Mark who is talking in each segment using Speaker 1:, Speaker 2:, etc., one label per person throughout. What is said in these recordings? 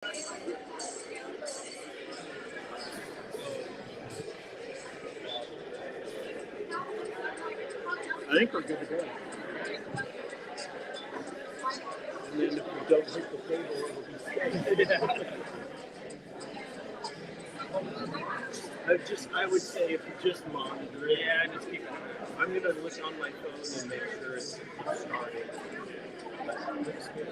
Speaker 1: I think we're good to go. And then if we don't hit the table, it'll be steady. I would say if you just monitor it.
Speaker 2: Yeah, just keep it.
Speaker 1: I'm going to look on my phone and make sure it's started. Looks good.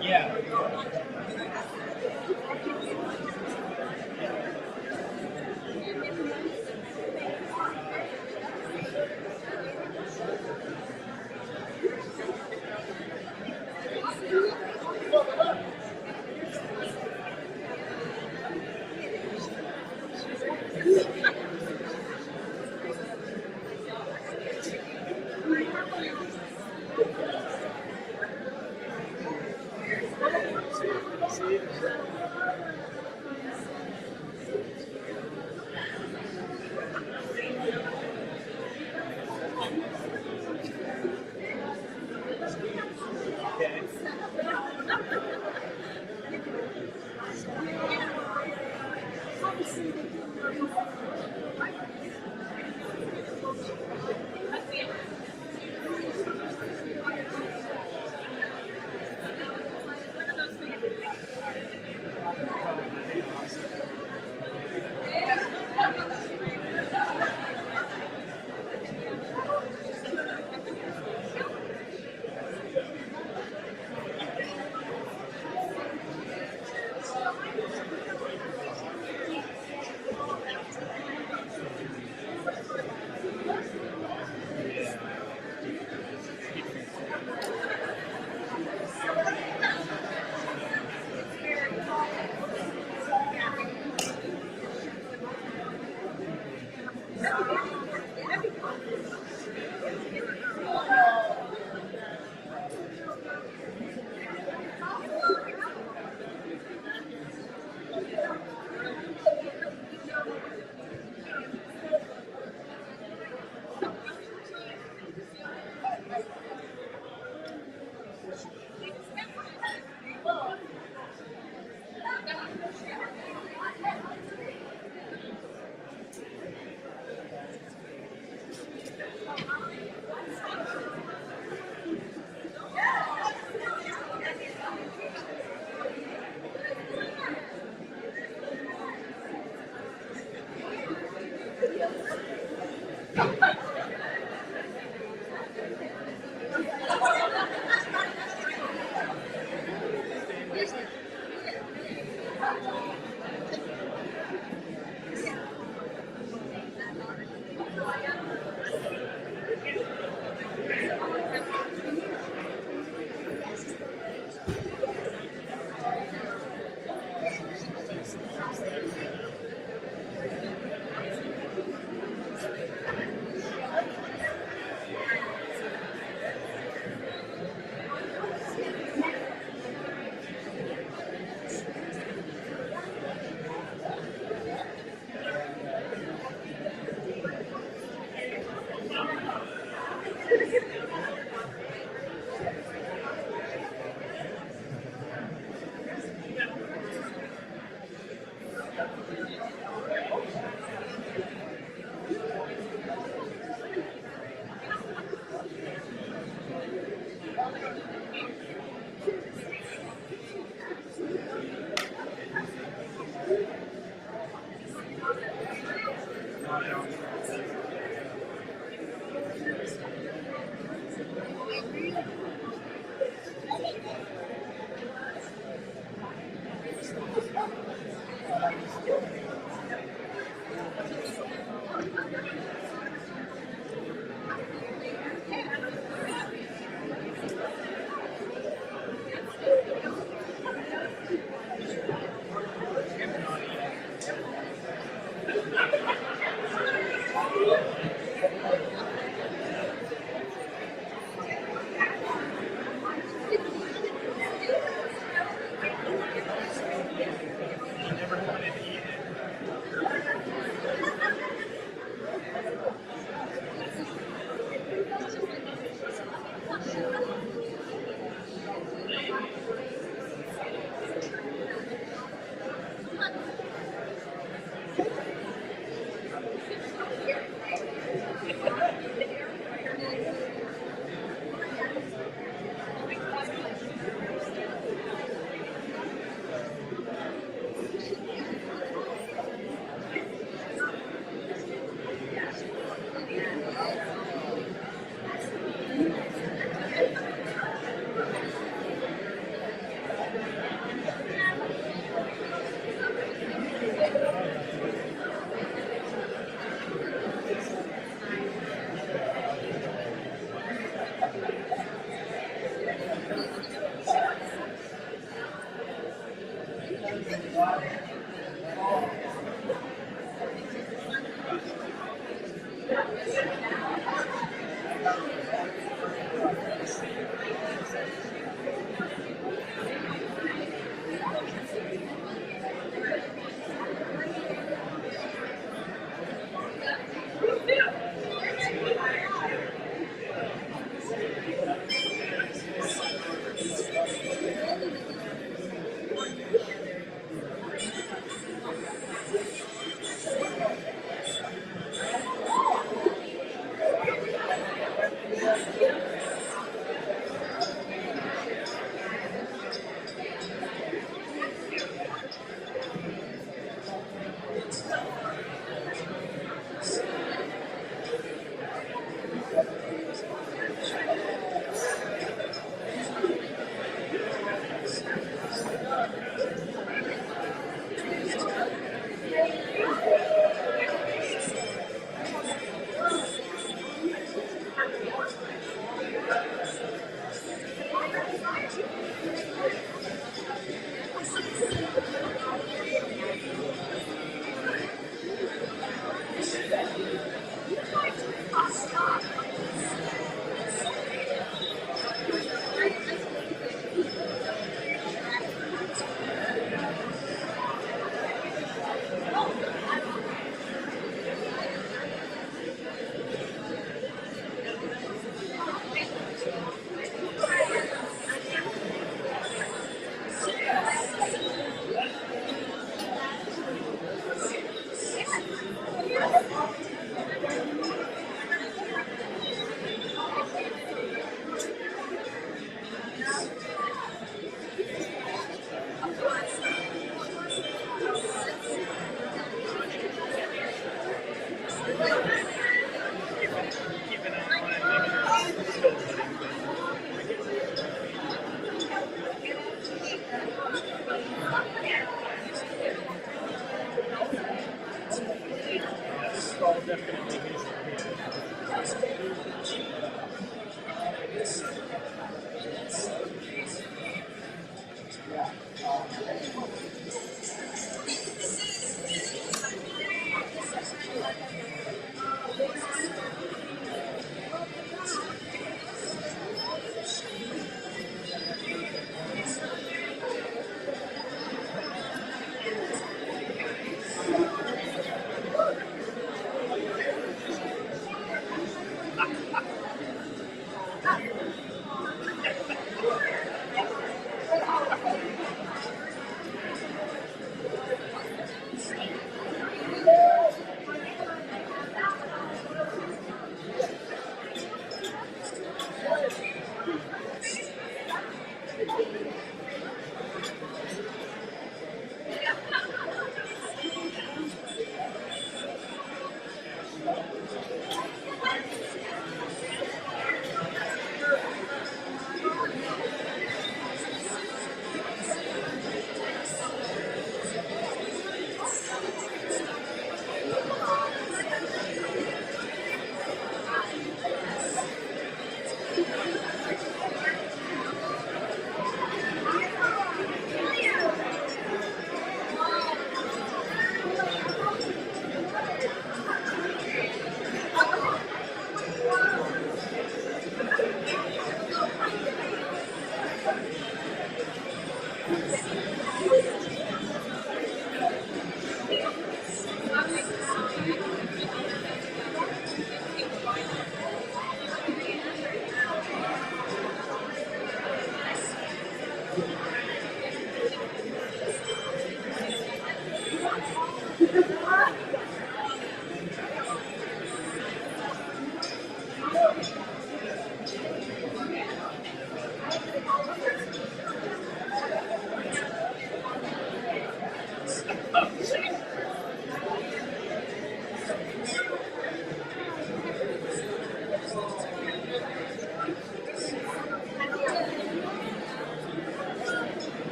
Speaker 2: Yeah.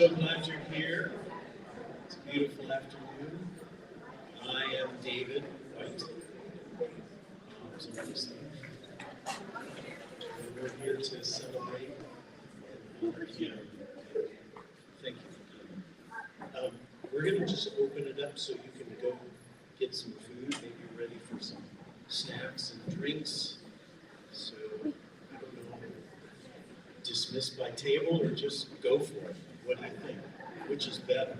Speaker 2: so glad you're here. It's a beautiful afternoon. I am David White. And we're here to celebrate and honor him. Thank you for coming. We're going to just open it up so you can go get some food, maybe ready for some snacks and drinks. So, I don't know, dismiss by table or just go for it? What do you think? Which is better?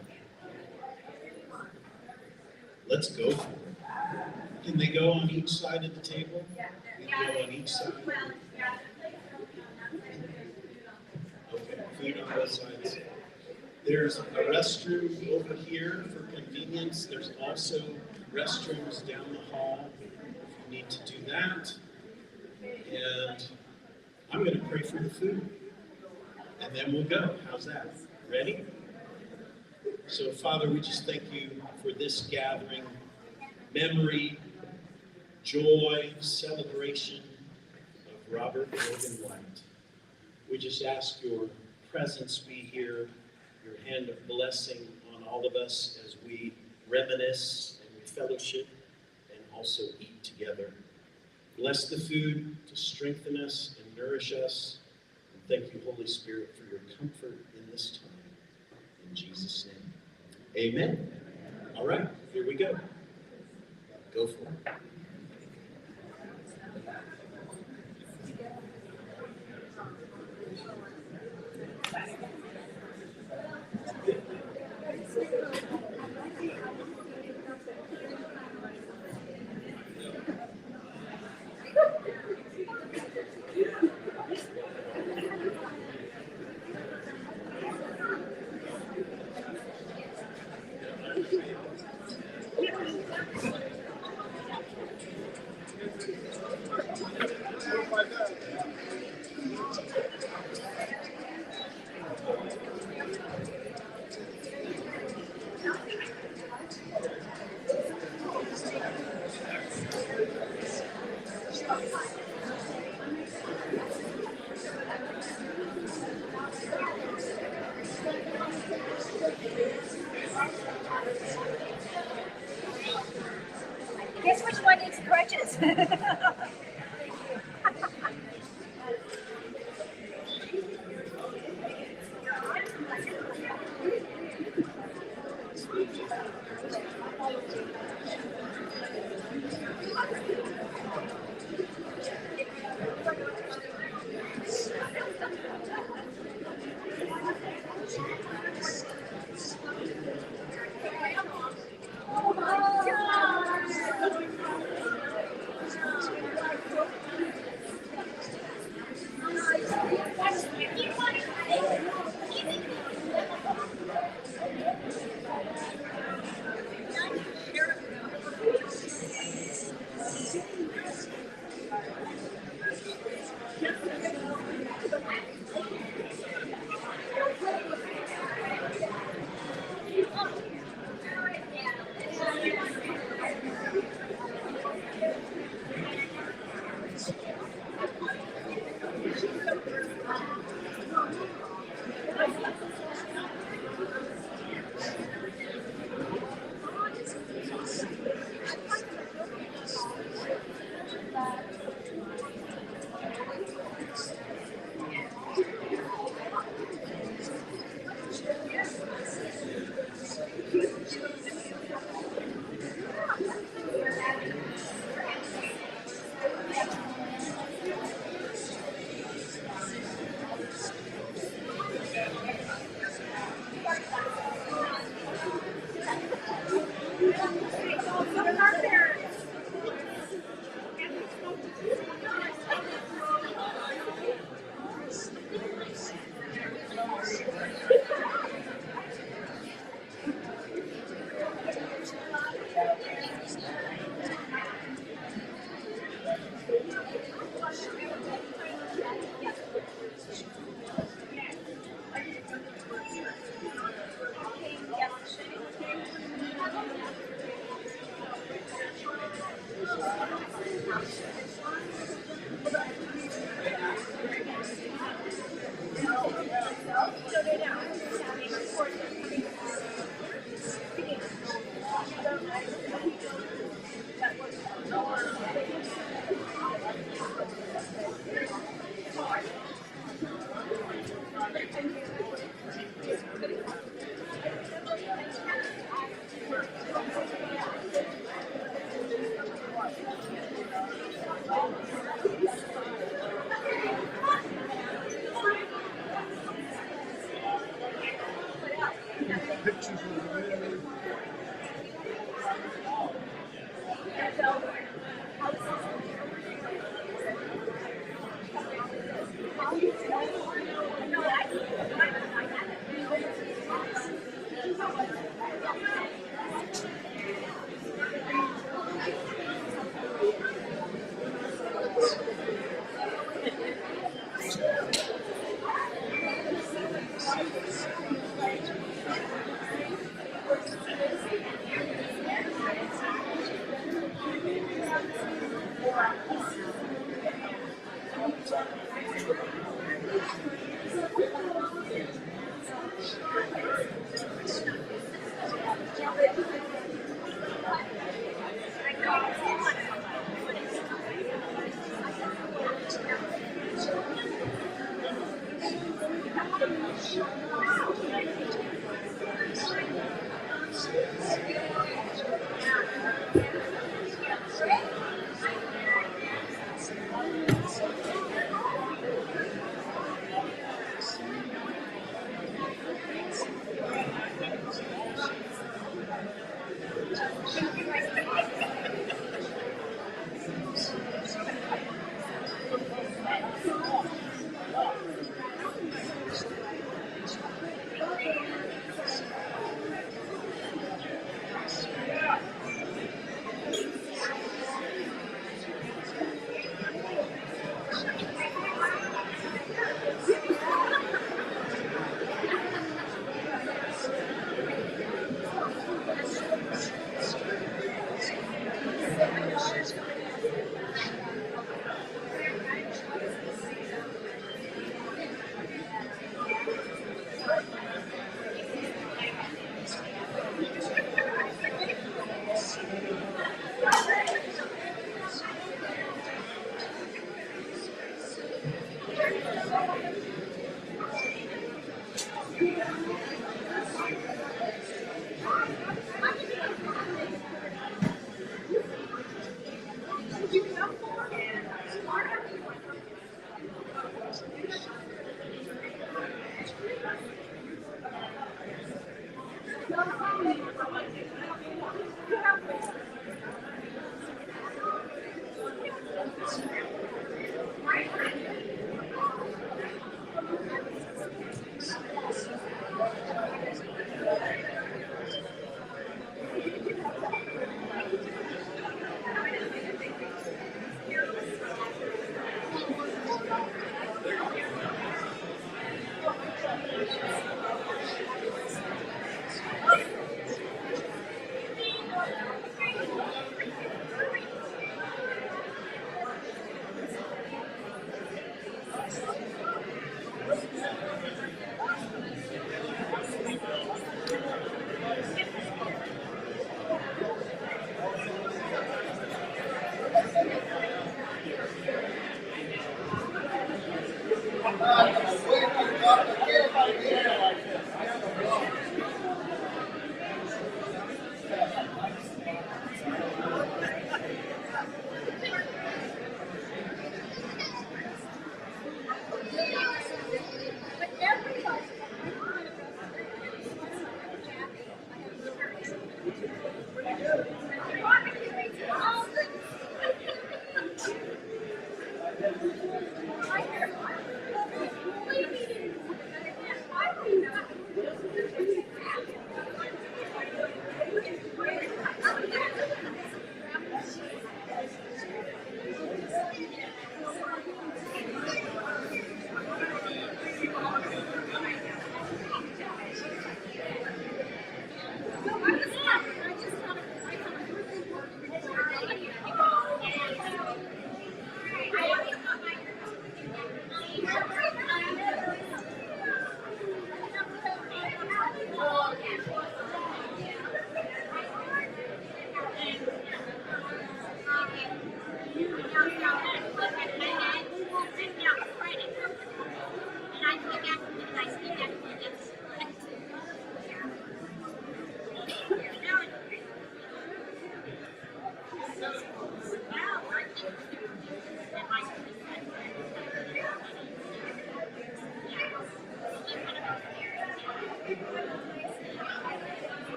Speaker 2: Let's go for it. Can they go on each side of the table? We go on each side? Okay, food on both sides. There's a restroom over here for convenience. There's also restrooms down the hall if you need to do that. And I'm going to pray for the food. And then we'll go. How's that? Ready? So, Father, we just thank you for this gathering, memory, joy, celebration of Robert Morgan White. We just ask your presence be here, your hand of blessing on all of us as we reminisce and we fellowship and also eat together. Bless the food to strengthen us and nourish us. And thank you, Holy Spirit, for your comfort in this time. In Jesus' name. Amen. All right, here we go. Go for it.
Speaker 3: Guess which one needs crutches?
Speaker 4: pictures of the video.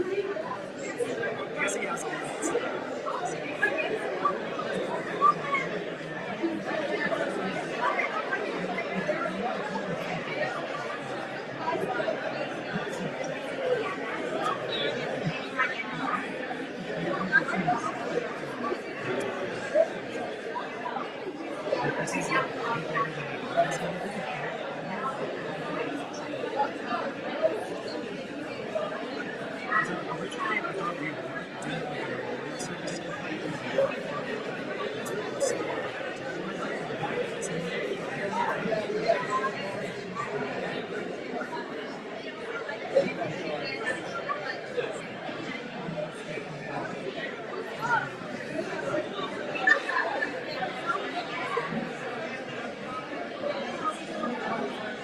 Speaker 4: I guess he has all that stuff. This is like way bigger than I thought it was going to be. So originally, I thought we would do like a reward sort of stuff like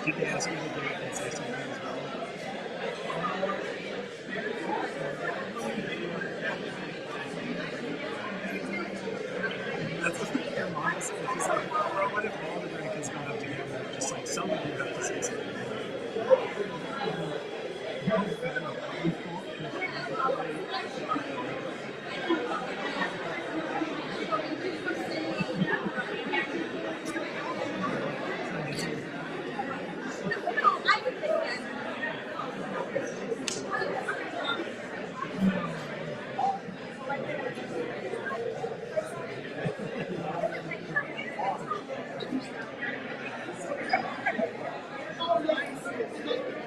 Speaker 4: did they ask you to do it and say something as well? That's the thing your mom is like, she's like, oh, what if all the grandkids got up together? Just like some of you have to say something.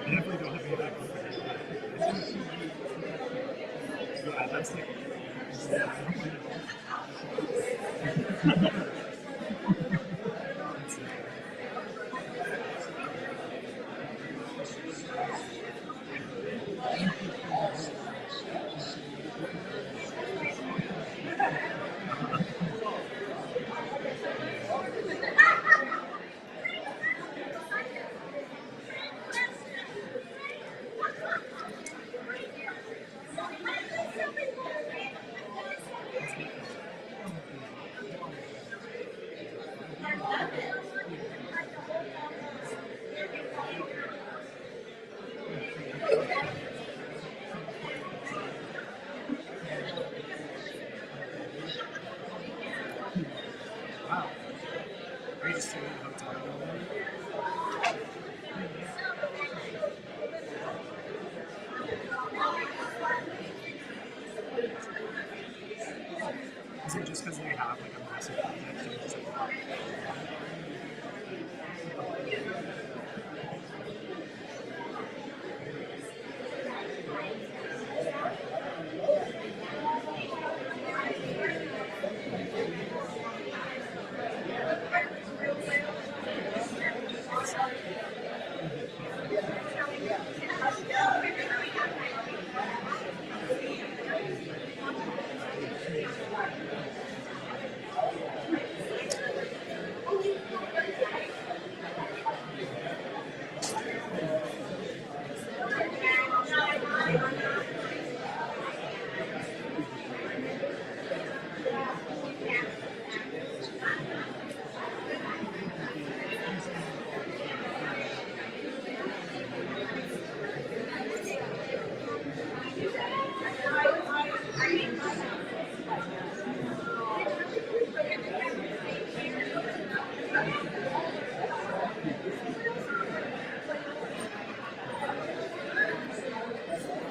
Speaker 4: I definitely don't have anything. Yeah, that's like. Wow. Are you just staying in a hotel room? Is it just because they have like a massive project? And it's like,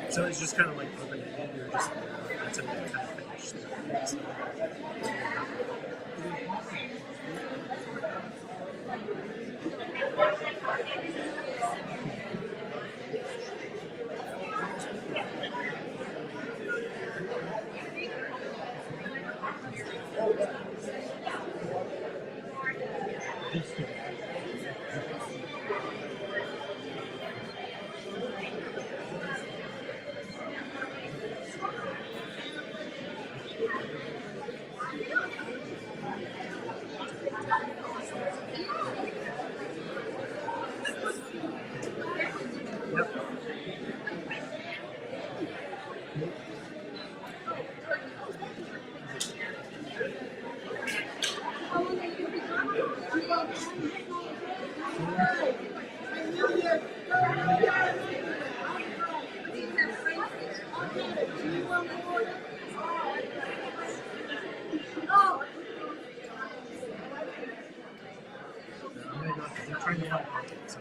Speaker 4: so it's just kind of like open-ended. You're just there until you kind of finish the so. I'm trying to find content, so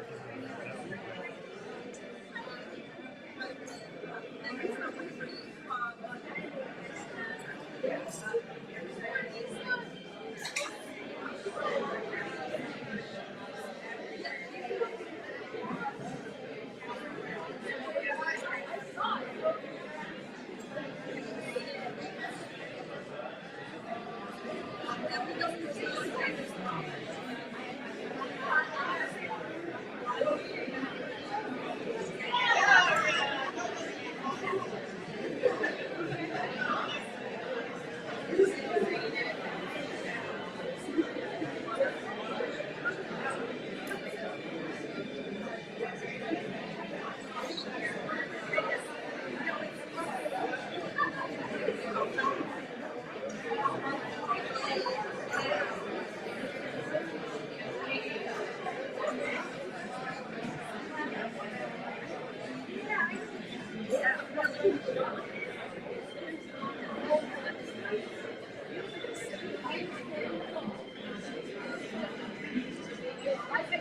Speaker 4: I can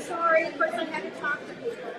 Speaker 3: Sorry, of course I had to talk to people.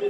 Speaker 5: How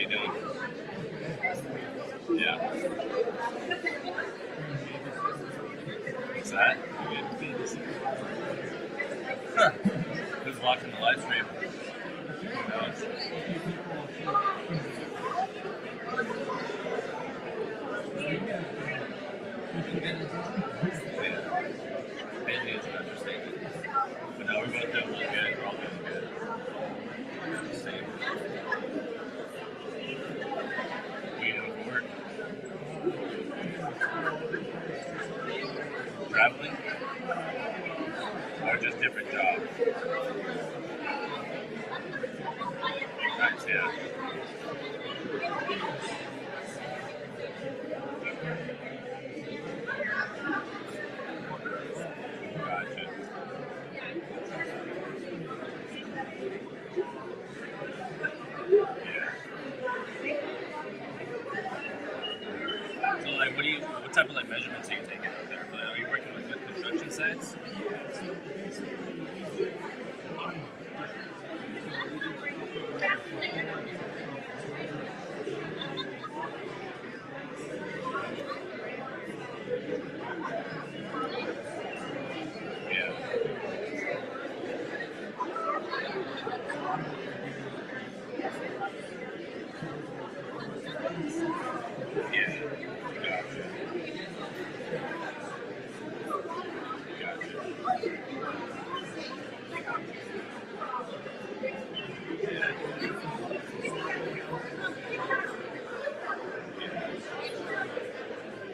Speaker 5: you doing? Yeah. What's that? Huh. Who's watching the live stream? Who knows? Yeah. Busy is an understatement. But no, we're both doing really good. We're all doing good. Same. We doing work. traveling? Or just different jobs? Nice, yeah. Gotcha. So, like, what type of like measurements are you taking out there? Like, are you working with construction sites? Yeah. Yeah. Gotcha.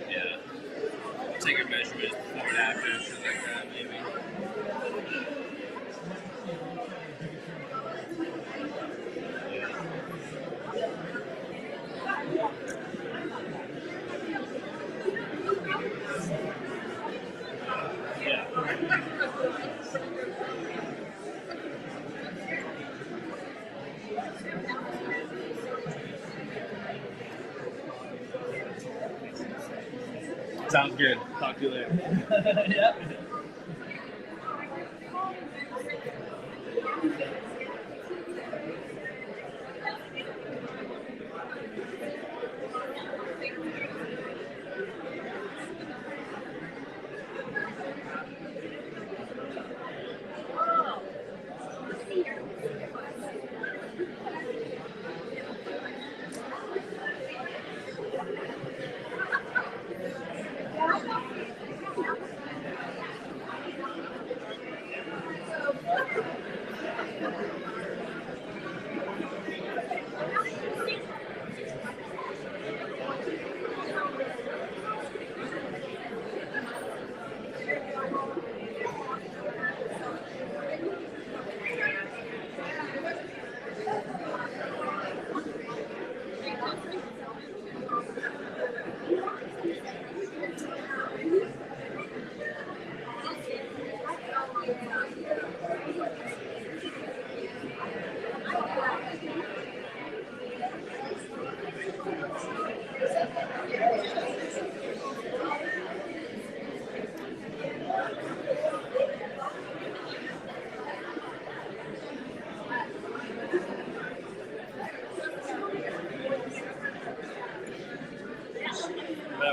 Speaker 5: Yeah. Taking measurements before and after, shit like that, maybe. Yeah. Sounds good. Talk to you later. Yeah.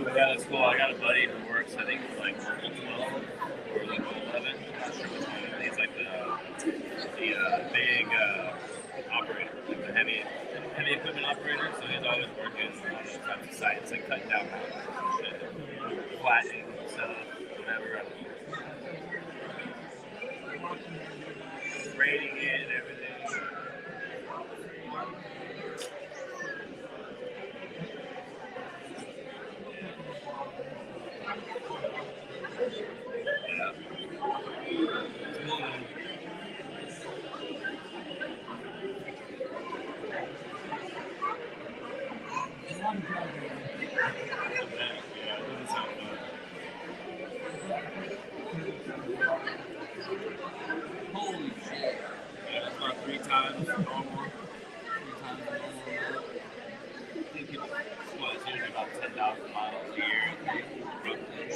Speaker 5: But yeah, that's cool. I got a buddy who works, I think, for like Local 12 or Local 11. I'm not sure which one. He's like the big operator, like the heavy equipment operator. So he's always working on those types of sites, like cutting down mountains and shit, flattening stuff, whatever. Grading it and everything. Yeah. It's cool, man. Yeah, it doesn't sound fun. Holy shit. Yeah, that's about 3 times normal. 3 times normal. I think it's usually about 10,000 miles a year, I think, roughly.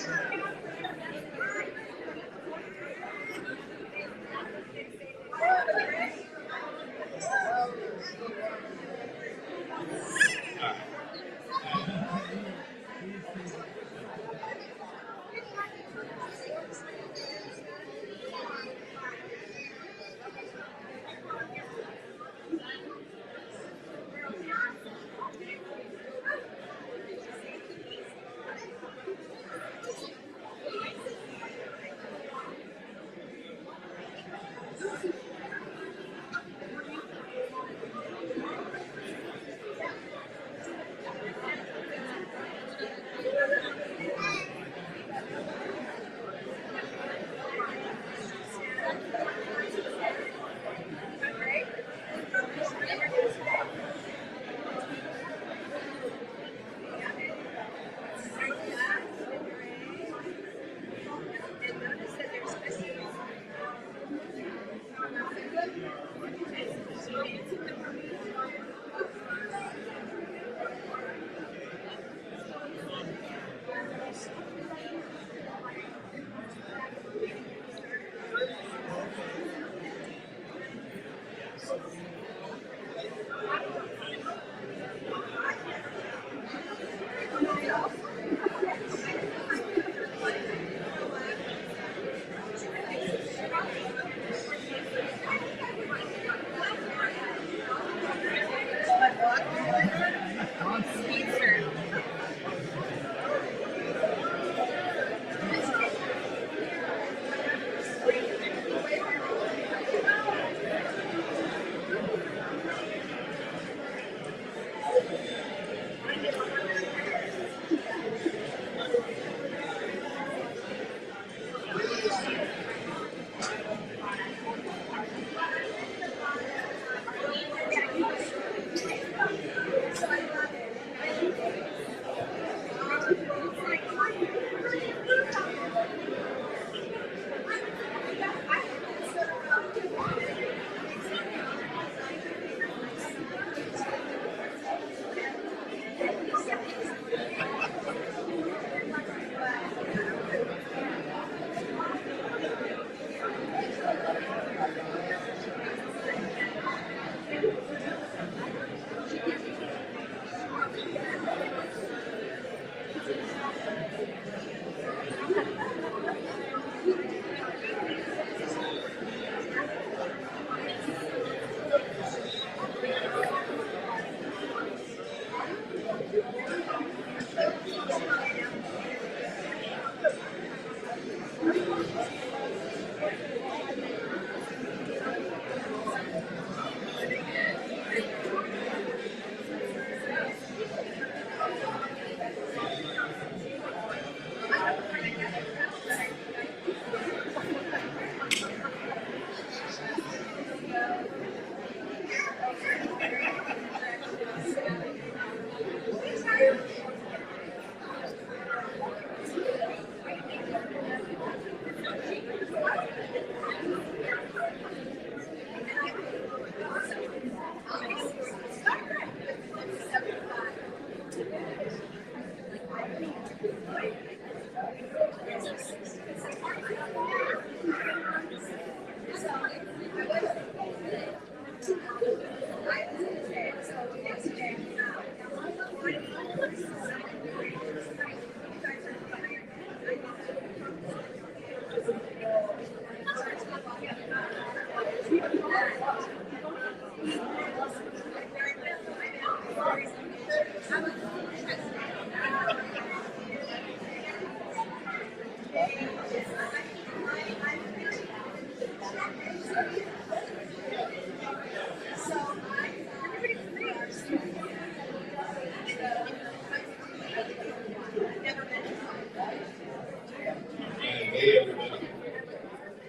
Speaker 2: Hey everybody,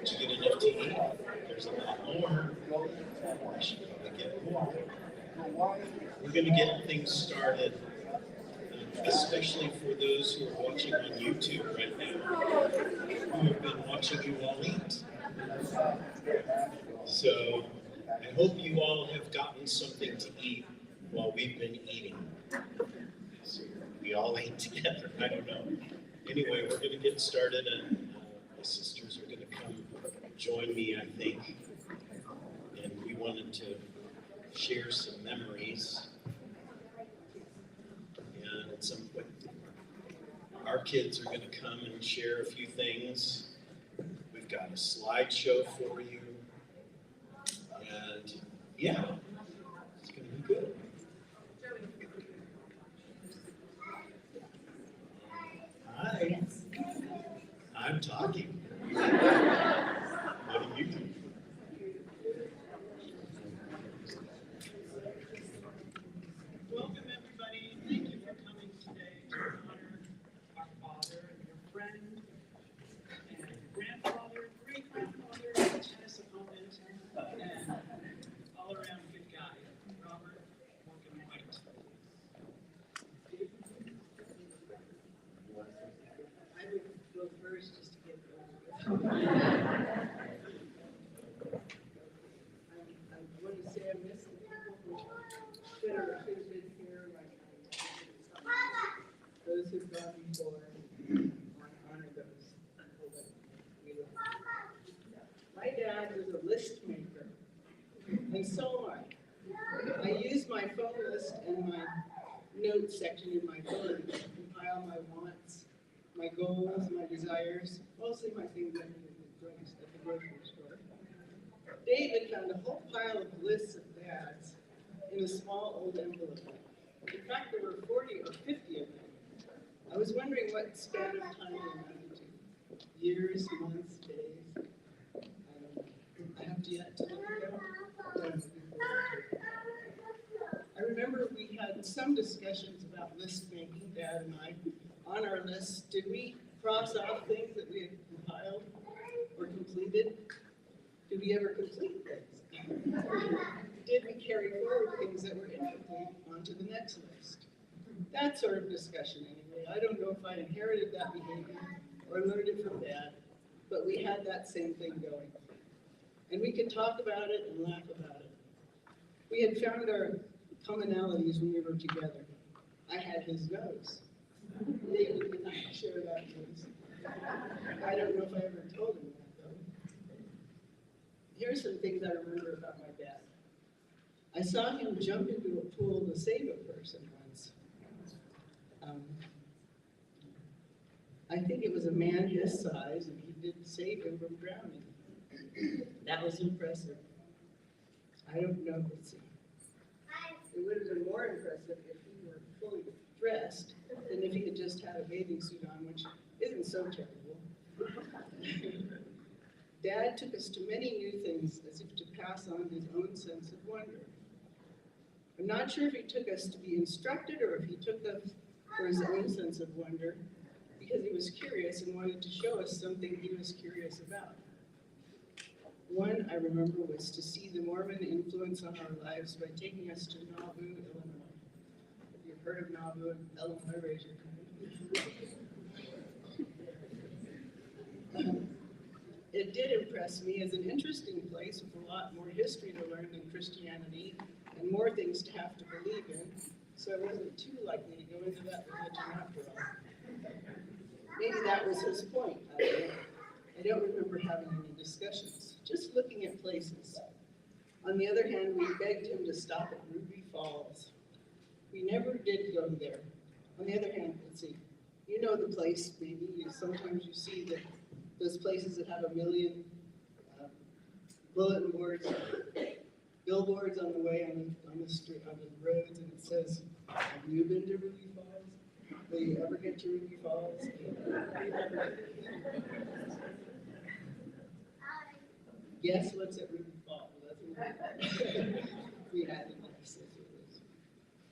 Speaker 2: did you get enough to eat? There's a lot more. I should probably get more. We're going to get things started, especially for those who are watching on YouTube right now, who have been watching you all eat. So I hope you all have gotten something to eat while we've been eating. So we all ate together. I don't know. Anyway, we're going to get started, and my sisters are going to come join me, I think. And we wanted to share some memories. And at some point, our kids are going to come and share a few things. We've got a slideshow for you. And yeah, it's going to be good. Hi. I'm talking. What do you do?
Speaker 6: Welcome, everybody. Thank you for coming today to honor our father and your friend and grandfather, great-grandfather, tennis opponent, and all-around good guy, Robert Morgan White. I would go first just to get it over with. I want to say I miss the people who should have been here, like those who've gone before. I honor those people that we love. My dad was a list maker, and so am I. I use my phone list and my notes section in my phone to compile my wants, my goals, my desires, mostly my things at the grocery store. David found a whole pile of lists of dads in a small old envelope. In fact, there were 40 or 50 of them. I was wondering what span of time they amounted to. Years, months, days. I don't know. I have to yet to look it up. But I'm looking forward to it. I remember we had some discussions about list making, Dad and I, on our list. Did we cross off things that we had compiled or completed? Did we ever complete things? Did we carry forward things that were incomplete onto the next list? That sort of discussion anyway. I don't know if I inherited that behavior or learned it from Dad, but we had that same thing going. And we could talk about it and laugh about it. We had found our commonalities when we were together. I had his nose. David did not share that news. I don't know if I ever told him that though. Here's some things I remember about my dad. I saw him jump into a pool to save a person once. I think it was a man his size, and he did save him from drowning. That was impressive. I don't know, let's see. It would have been more impressive if he were fully dressed than if he had just had a bathing suit on, which isn't so terrible. Dad took us to many new things as if to pass on his own sense of wonder. I'm not sure if he took us to be instructed or if he took us for his own sense of wonder, because he was curious and wanted to show us something he was curious about. One I remember was to see the Mormon influence on our lives by taking us to Nauvoo, Illinois. If you've heard of Nauvoo, Illinois, raise your hand. It did impress me as an interesting place with a lot more history to learn than Christianity and more things to have to believe in, so I wasn't too likely to go into that religion after all. Maybe that was his point. I don't remember having any discussions, just looking at places. On the other hand, we begged him to stop at Ruby Falls. We never did go there. On the other hand, let's see, you know the place, maybe. Sometimes you see those places that have a million bulletin boards, billboards on the way on the street, on the roads, and it says, "Have you been to Ruby Falls? Will you ever get to Ruby Falls?" Guess what's at Ruby Falls? We had to guess.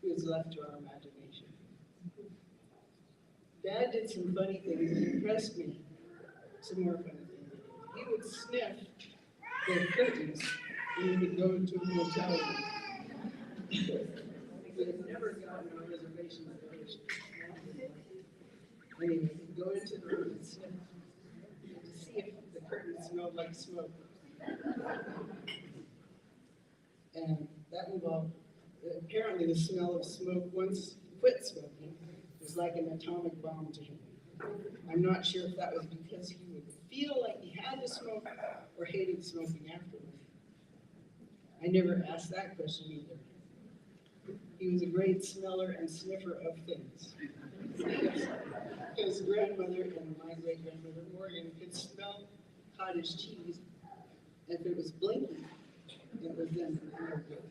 Speaker 6: It was left to our imagination. Dad did some funny things that impressed me. Some more funny things. He would sniff the curtains when we would go into a motel room. We had never gotten a reservation at the ocean. Anyway, he'd go into the room and sniff to see if the curtains smelled like smoke. And that involved, apparently the smell of smoke, once he quit smoking, was like an atomic bomb to him. I'm not sure if that was because he would feel like he had to smoke or hated smoking afterward. I never asked that question either. He was a great smeller and sniffer of things. His grandmother and my great-grandmother Morgan could smell cottage cheese. If it was blinking, it was then no good.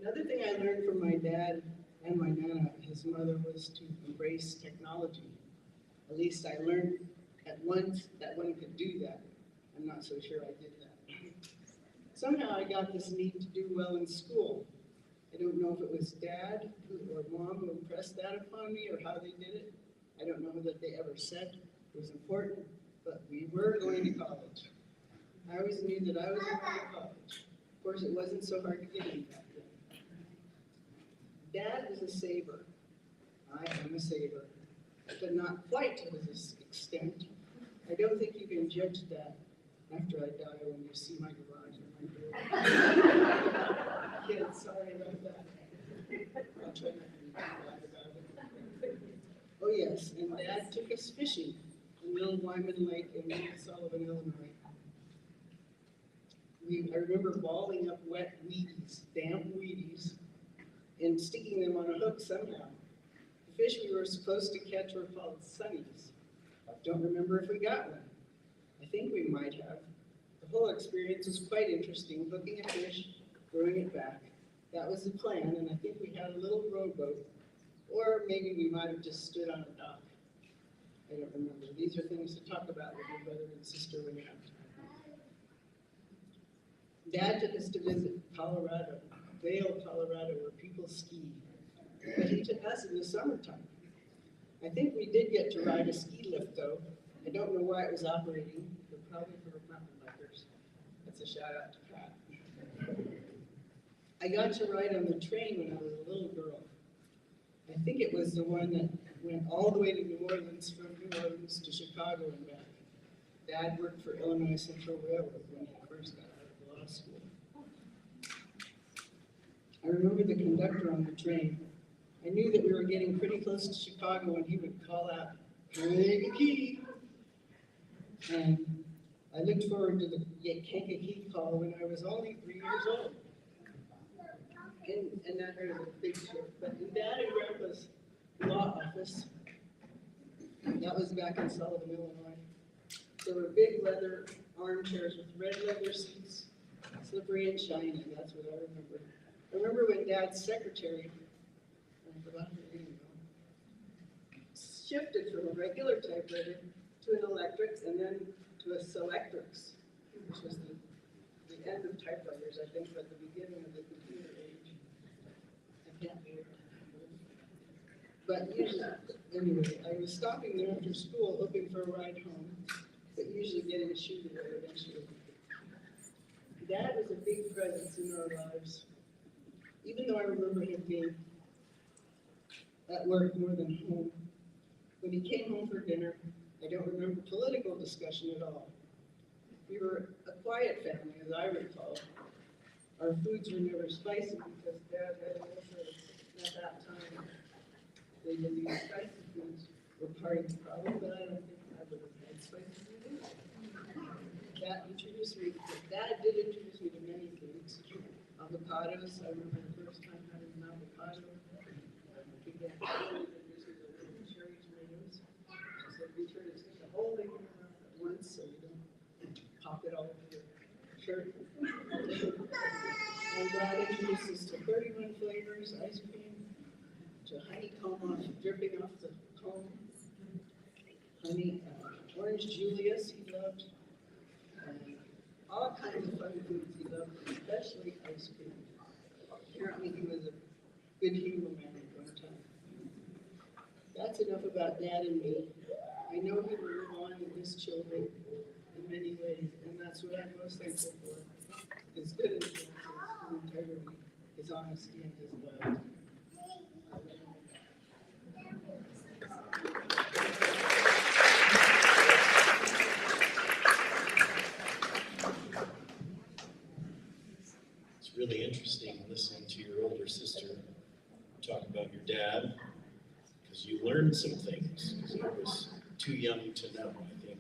Speaker 6: Another thing I learned from my dad and my nana, his mother, was to embrace technology. At least I learned at once that one could do that. I'm not so sure I did that. Somehow I got this need to do well in school. I don't know if it was Dad or Mom who impressed that upon me or how they did it. I don't know that they ever said it was important, but we were going to college. I always knew that I was going to college. Of course, it wasn't so hard to get in back then. Dad was a saver. I am a saver, but not quite to this extent. I don't think you can judge that after I die when you see my garage and my door. Kids, sorry about that. I'll try not to be too loud about it. Oh yes, and Dad took us fishing in Little Wyman Lake in Sullivan, Illinois. I remember balling up wet Wheaties, damp Wheaties, and sticking them on a hook somehow. The fish we were supposed to catch were called sunnies. I don't remember if we got one. I think we might have. The whole experience was quite interesting, hooking a fish, throwing it back. That was the plan, and I think we had a little rowboat, or maybe we might have just stood on a dock. I don't remember. These are things to talk about with your brother and sister when you have time. Dad took us to visit Colorado, Vail, Colorado, where people ski. But he took us in the summertime. I think we did get to ride a ski lift, though. I don't know why it was operating, but probably for mountain bikers. That's a shout out to Pat. I got to ride on the train when I was a little girl. I think it was the one that went all the way to New Orleans, from New Orleans to Chicago and back. Dad worked for Illinois Central Railroad when he first got out of law school. I remember the conductor on the train. I knew that we were getting pretty close to Chicago when he would call out, "Kankakee!" And I looked forward to the Kankakee call when I was only 3 years old. And that was a big shift. But in Dad and Grandpa's law office, that was back in Sullivan, Illinois. There were big leather armchairs with red leather seats, slippery and shiny. That's what I remember. I remember when Dad's secretary, I forgot her name now, shifted from a regular typewriter to an electric and then to a Selectrix, which was the end of typewriters, I think, but the beginning of the computer age. I can't be. But usually, anyway, I was stopping there after school hoping for a ride home, but usually getting a shoe to wear eventually. Dad was a big presence in our lives, even though I remember him being at work more than home. When he came home for dinner, I don't remember political discussion at all. We were a quiet family, as I recall. Our foods were never spicy because Dad had also, at that time, they didn't eat spicy foods were part of the problem, but I don't think I would have had spicy food. Dad did introduce me to many things. Avocados, I remember the first time having an avocado. Began cherry tomatoes. She said, be sure to stick the whole thing in your mouth at once so you don't pop it all over your shirt. And Dad introduced us to 31 flavors, ice cream, to honeycomb dripping off the cone, orange Julius he loved, and all kinds of fun foods he loved, especially ice cream. Apparently he was a good humor man at one time. That's enough about Dad and me. I know he will live on with his children in many ways, and that's what I'm most thankful for. His good influences, his integrity, his honesty, and his love.
Speaker 2: It's really interesting listening to your older sister talk about your dad, because you learned some things, because I was too young to know, I think.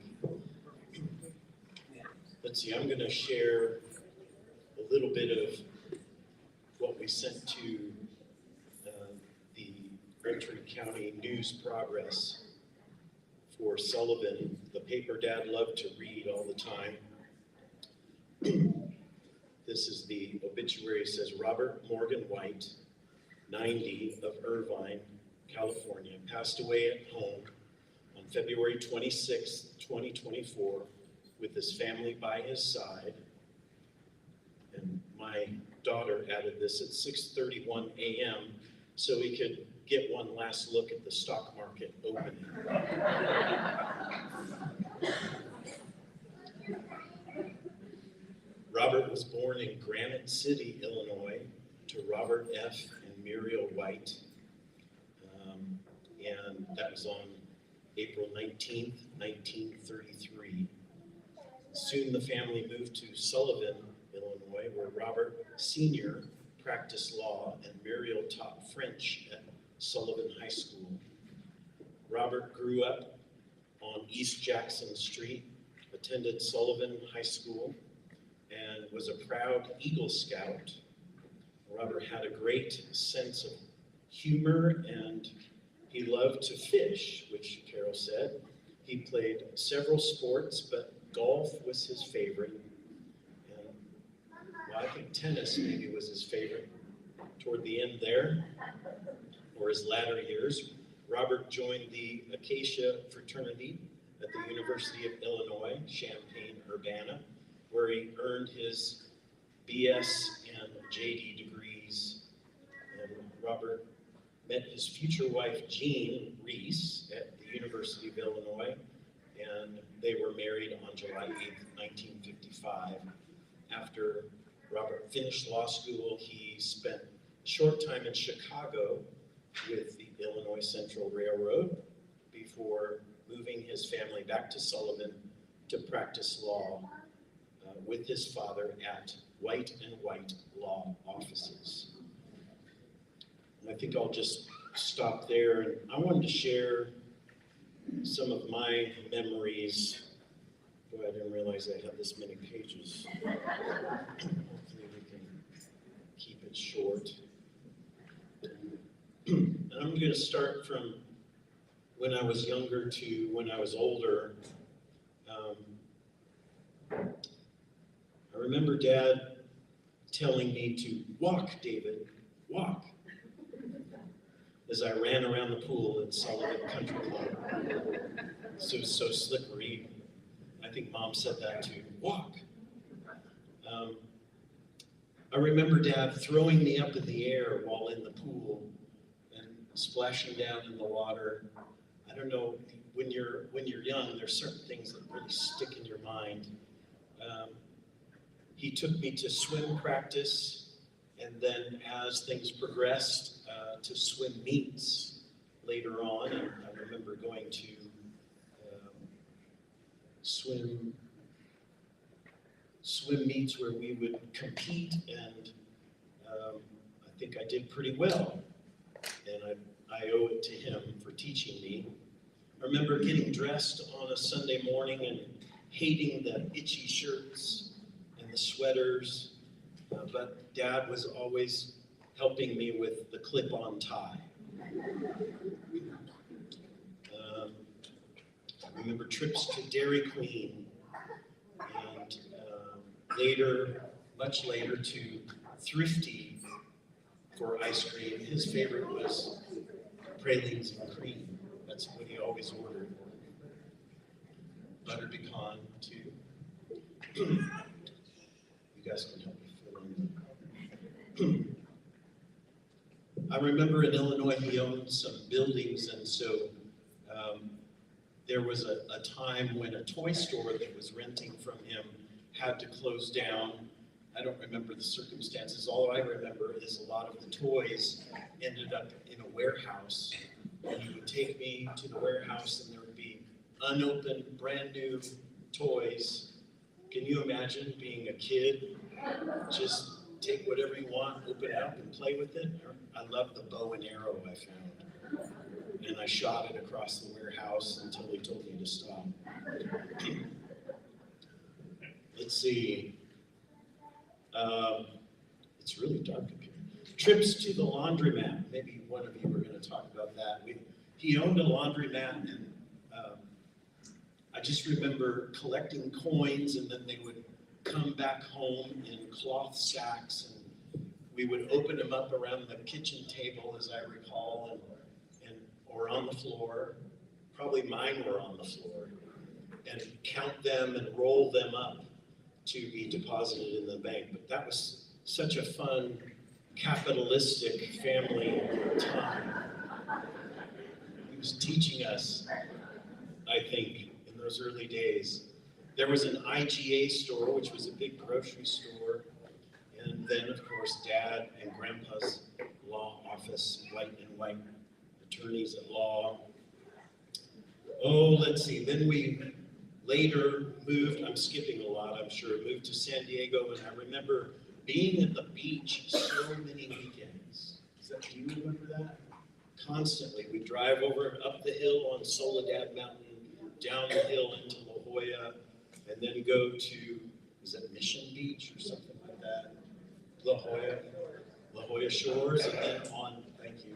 Speaker 2: Let's see, I'm going to share a little bit of what we sent to the Braintree County News Progress for Sullivan, the paper Dad loved to read all the time. This is the obituary. It says Robert Morgan White, 90, of Irvine, California, passed away at home on February 26, 2024, with his family by his side. And my daughter added this at 6:31 a.m. so we could get one last look at the stock market opening. Robert was born in Granite City, Illinois, to Robert F. and Muriel White, and that was on April 19th, 1933. Soon the family moved to Sullivan, Illinois, where Robert Sr. practiced law and Muriel taught French at Sullivan High School. Robert grew up on East Jackson Street, attended Sullivan High School, and was a proud Eagle Scout. Robert had a great sense of humor, and he loved to fish, which Carol said. He played several sports, but golf was his favorite. And, well, I think tennis maybe was his favorite toward the end there, or his latter years. Robert joined the Acacia fraternity at the University of Illinois, Champaign-Urbana, where he earned his BS and JD degrees. And Robert met his future wife, Jean Reese, at the University of Illinois, and they were married on July 8th, 1955. After Robert finished law school, he spent a short time in Chicago with the Illinois Central Railroad before moving his family back to Sullivan to practice law with his father at White and White law offices. And I think I'll just stop there. And I wanted to share some of my memories. Boy, I didn't realize I had this many pages. Hopefully we can keep it short. start from when I was younger to when I was older. I remember Dad telling me to walk, David, walk, as I ran around the pool at Sullivan Country Club. So it was so slippery. I think Mom said that too, walk. I remember Dad throwing me up in the air while in the pool and splashing down in the water. I don't know, when you're young, there's certain things that really stick in your mind. He took me to swim practice, and then as things progressed, to swim meets later on. And I remember going to swim meets where we would compete, and I think I did pretty well. And I owe it to him for teaching me. I remember getting dressed on a Sunday morning and hating the itchy shirts and the sweaters, but Dad was always helping me with the clip-on tie. I remember trips to Dairy Queen, and later, much later, to Thrifty for ice cream. His favorite was pralines and cream. That's what he always ordered. Buttered pecan, too. You guys can help me fill in. I remember in Illinois he owned some buildings, and so there was a time when a toy store that was renting from him had to close down. I don't remember the circumstances. All I remember is a lot of the toys ended up in a warehouse. And he would take me to the warehouse, and there would be unopened, brand new toys. Can you imagine being a kid? Just take whatever you want, open it up, and play with it. I loved the bow and arrow I found. And I shot it across the warehouse until he told me to stop. Let's see. It's really dark up here. Trips to the laundromat. Maybe one of you were going to talk about that. He owned a laundromat, and I just remember collecting coins, and then they would come back home in cloth sacks, and we would open them up around the kitchen table, as I recall, and or on the floor. Probably mine were on the floor, and count them and roll them up to be deposited in the bank. But that was such a fun, capitalistic family time. He was teaching us, I think, in those early days. There was an IGA store, which was a big grocery store. And then, of course, Dad and Grandpa's law office, white and white attorneys at law. Oh, let's see. Then we later moved, I'm skipping a lot, I'm sure, moved to San Diego, and I remember being at the beach so many weekends. Do you remember that? Constantly. We'd drive up the hill on Soledad Mountain, down the hill into La Jolla, and then go to, is that Mission Beach or something like that? La Jolla Shores, and then on, thank you.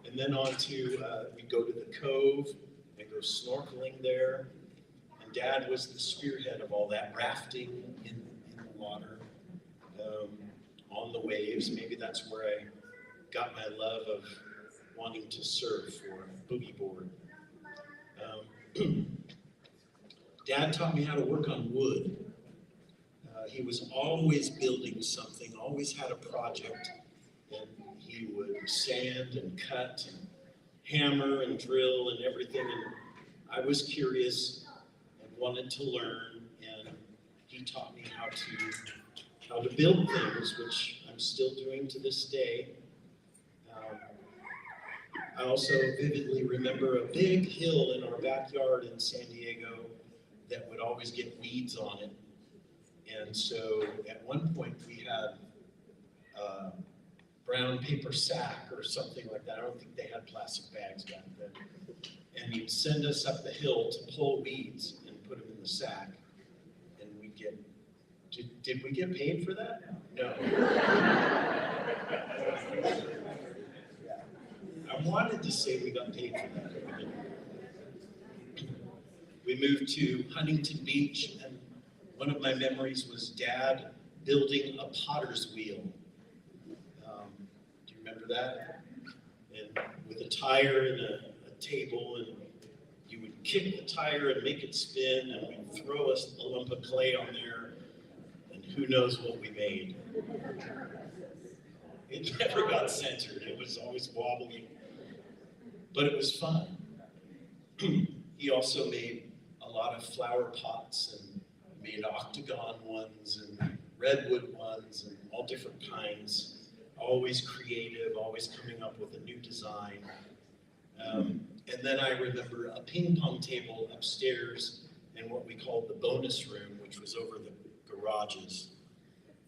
Speaker 2: And then on to, we'd go to the Cove and go snorkeling there. And Dad was the spearhead of all that, rafting in the water, on the waves. Maybe that's where I got my love of wanting to surf or boogie board. Dad taught me how to work on wood. He was always building something, always had a project, and he would sand and cut and hammer and drill and everything, and I was curious and wanted to learn, and he taught me how to build things, which I'm still doing to this day. I also vividly remember a big hill in our backyard in San Diego that would always get weeds on it. And so at one point we had a brown paper sack or something like that. I don't think they had plastic bags back then. And he'd send us up the hill to pull weeds and put them in the sack. And we'd get, did we get paid for that? No. I wanted to say we got paid for that. But we didn't. We moved to Huntington Beach, and one of my memories was Dad building a potter's wheel. Do you remember that? And with a tire and a table, and you would kick the tire and make it spin, and we'd throw a lump of clay on there, and who knows what we made. It never got centered. It was always wobbling, but it was fun. He also made a lot of flower pots and made octagon ones and redwood ones and all different kinds. Always creative, always coming up with a new design. And then I remember a ping pong table upstairs in what we called the bonus room, which was over the garages.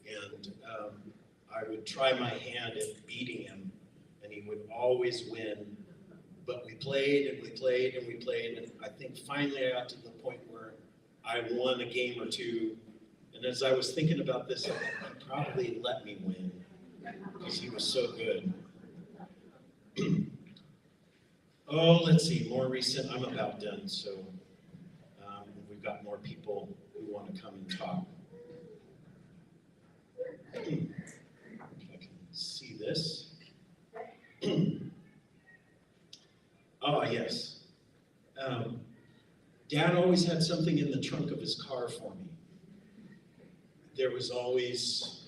Speaker 2: And I would try my hand at beating him, and he would always win. But we played and we played and we played, and I think finally I got to the point where I won a game or two. And as I was thinking about this, he probably let me win because he was so good. Oh, let's see, more recent. I'm about done, so we've got more people who want to come and talk. If I can see this. Ah, yes. Dad always had something in the trunk of his car for me. There was always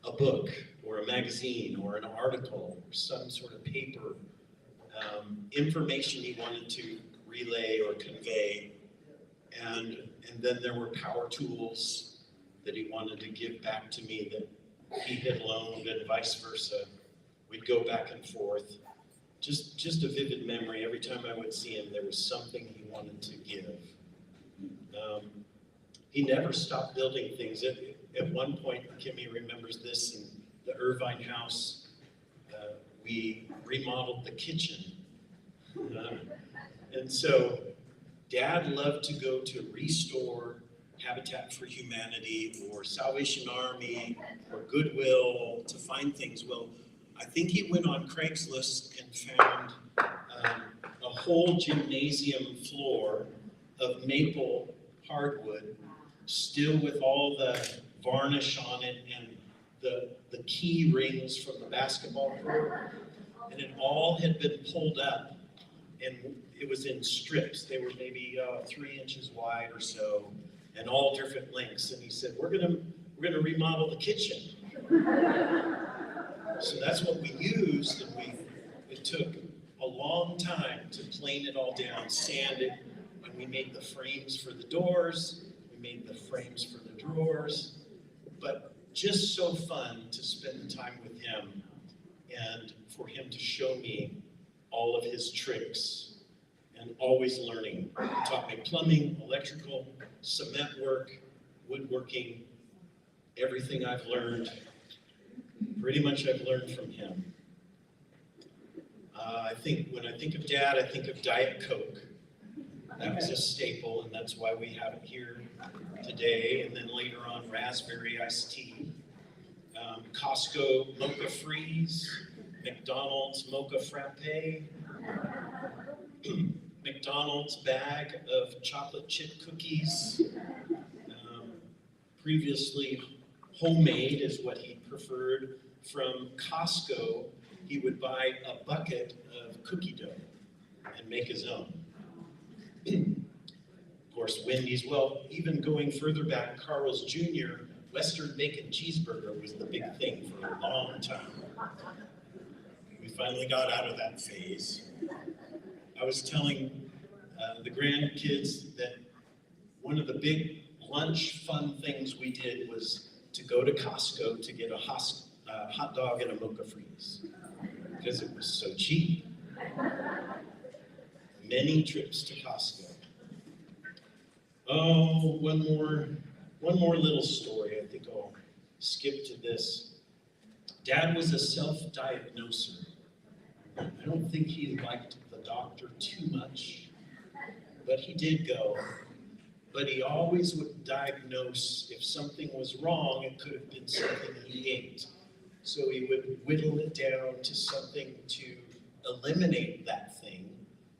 Speaker 2: a book or a magazine or an article or some sort of paper, information he wanted to relay or convey. And then there were power tools that he wanted to give back to me that he had loaned and vice versa. We'd go back and forth. Just a vivid memory. Every time I would see him, there was something he wanted to give. He never stopped building things. At one point, Kimmy remembers this, in the Irvine house, we remodeled the kitchen. And so Dad loved to go to Restore, Habitat for Humanity, or Salvation Army, or Goodwill to find things. Well, I think he went on Craigslist and found a whole gymnasium floor of maple hardwood, still with all the varnish on it and the key rings from the basketball court. And it all had been pulled up, and it was in strips. They were maybe 3 inches wide or so, and all different lengths. And he said, we're gonna remodel the kitchen. So that's what we used, and it took a long time to plane it all down, sand it, and we made the frames for the doors, we made the frames for the drawers, but just so fun to spend the time with him and for him to show me all of his tricks and always learning. He taught me plumbing, electrical, cement work, woodworking, everything I've learned. Pretty much I've learned from him. When I think of Dad, I think of Diet Coke. That was a staple, and that's why we have it here today. And then later on, raspberry iced tea. Costco Mocha Freeze, McDonald's Mocha Frappe, McDonald's bag of chocolate chip cookies. Previously, homemade is what he preferred. From Costco, he would buy a bucket of cookie dough and make his own. Of course, Wendy's. Well, even going further back, Carl's Jr., Western Bacon Cheeseburger was the big thing for a long time. We finally got out of that phase. I was telling the grandkids that one of the big lunch fun things we did was to go to Costco to get a hot dog and a Mocha Freeze because it was so cheap. Many trips to Costco. Oh, one more little story. I think I'll skip to this. Dad was a self-diagnoser. I don't think he liked the doctor too much, but he did go. But he always would diagnose if something was wrong, it could have been something he ate. So he would whittle it down to something to eliminate that thing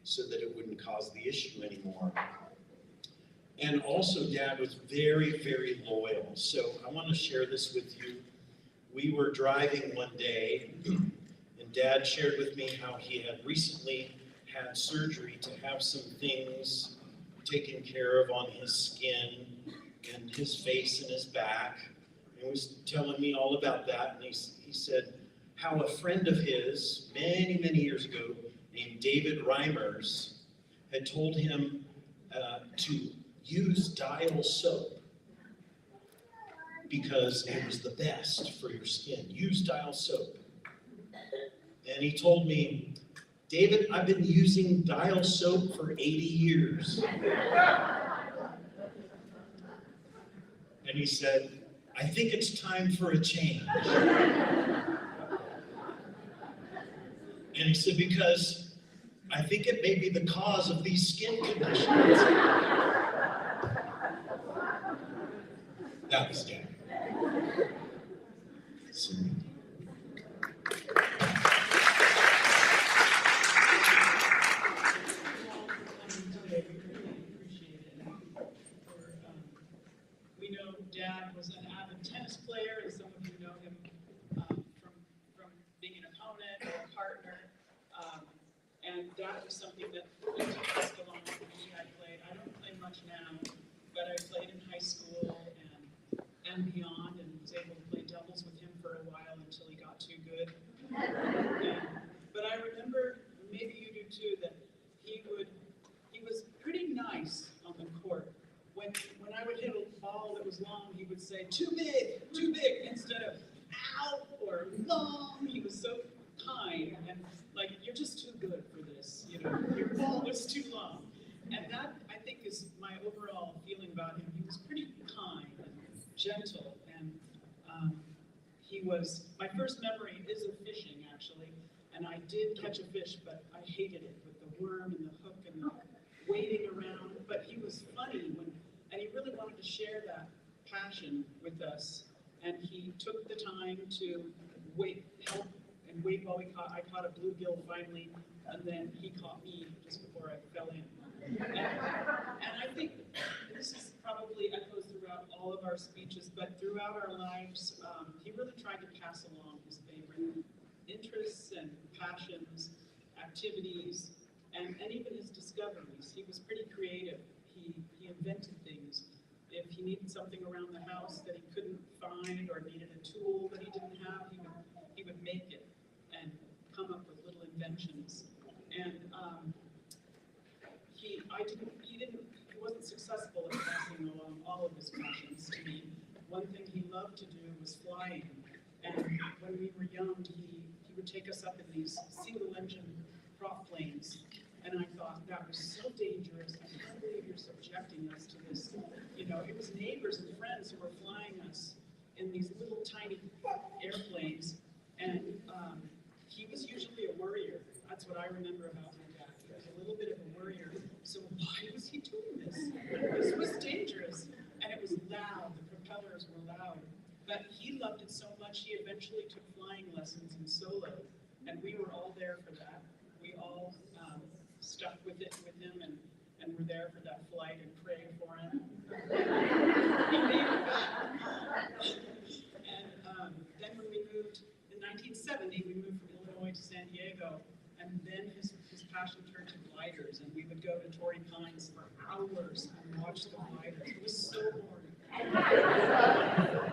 Speaker 2: so that it wouldn't cause the issue anymore. And also, Dad was very, very loyal. So I want to share this with you. We were driving one day, and Dad shared with me how he had recently had surgery to have some things taken care of on his skin and his face and his back. And he was telling me all about that. And he said how a friend of his, many, many years ago, named David Reimers, had told him to use Dial soap because it was the best for your skin. Use Dial soap. And he told me, David, I've been using Dial soap for 80 years. And he said, I think it's time for a change. And he said, because I think it may be the cause of these skin conditions. That was Dad. So,
Speaker 6: we know Dad was an avid tennis player, and some of you know him from being an opponent or a partner. And that was something that really passed along to me. I don't play much now, but I played in high school and beyond, and was able to play doubles with him for a while until he got too good. But I remember, maybe you do too, that he was pretty nice on the court. When I would hit a ball that was long, he would say, too big, instead of ow or long. He was so kind and like, you're just too good for this, you know, your ball was too long. And that, I think, is my overall feeling about him. He was pretty kind and gentle, and my first memory is of fishing, actually, and I did catch a fish, but I hated it with the worm and the hook and the waiting around, but he was funny and he really wanted to share that passion with us, and he took the time to help and wait while I caught a bluegill finally, and then he caught me just before I fell in. And I think this is probably echoes throughout all of our speeches, but throughout our lives, he really tried to pass along his favorite interests and passions, activities, and even his discoveries. He was pretty creative. He invented things. If he needed something around the house that he couldn't find or needed a tool that he didn't have, he would make it and come up with little inventions. And he wasn't successful at passing along all of his passions to me. One thing he loved to do was flying. And when we were young, he would take us up in these single-engine prop planes. And I thought, that was so dangerous. I can't believe you're subjecting us to this. You know, it was neighbors and friends who were flying us in these little tiny airplanes. And he was usually a worrier. That's what I remember about my dad. He was a little bit of a worrier. So why was he doing this? This was dangerous. And it was loud. The propellers were loud. But he loved it so much, he eventually took flying lessons in solo. And we were all there for that. We all stuck with it with him and were there for that flight and prayed for him. He made it back. And then when we moved, in 1970, we moved from Illinois to San Diego, and then his passion turned to gliders, and we would go to Torrey Pines for hours and watch the gliders. It was so boring.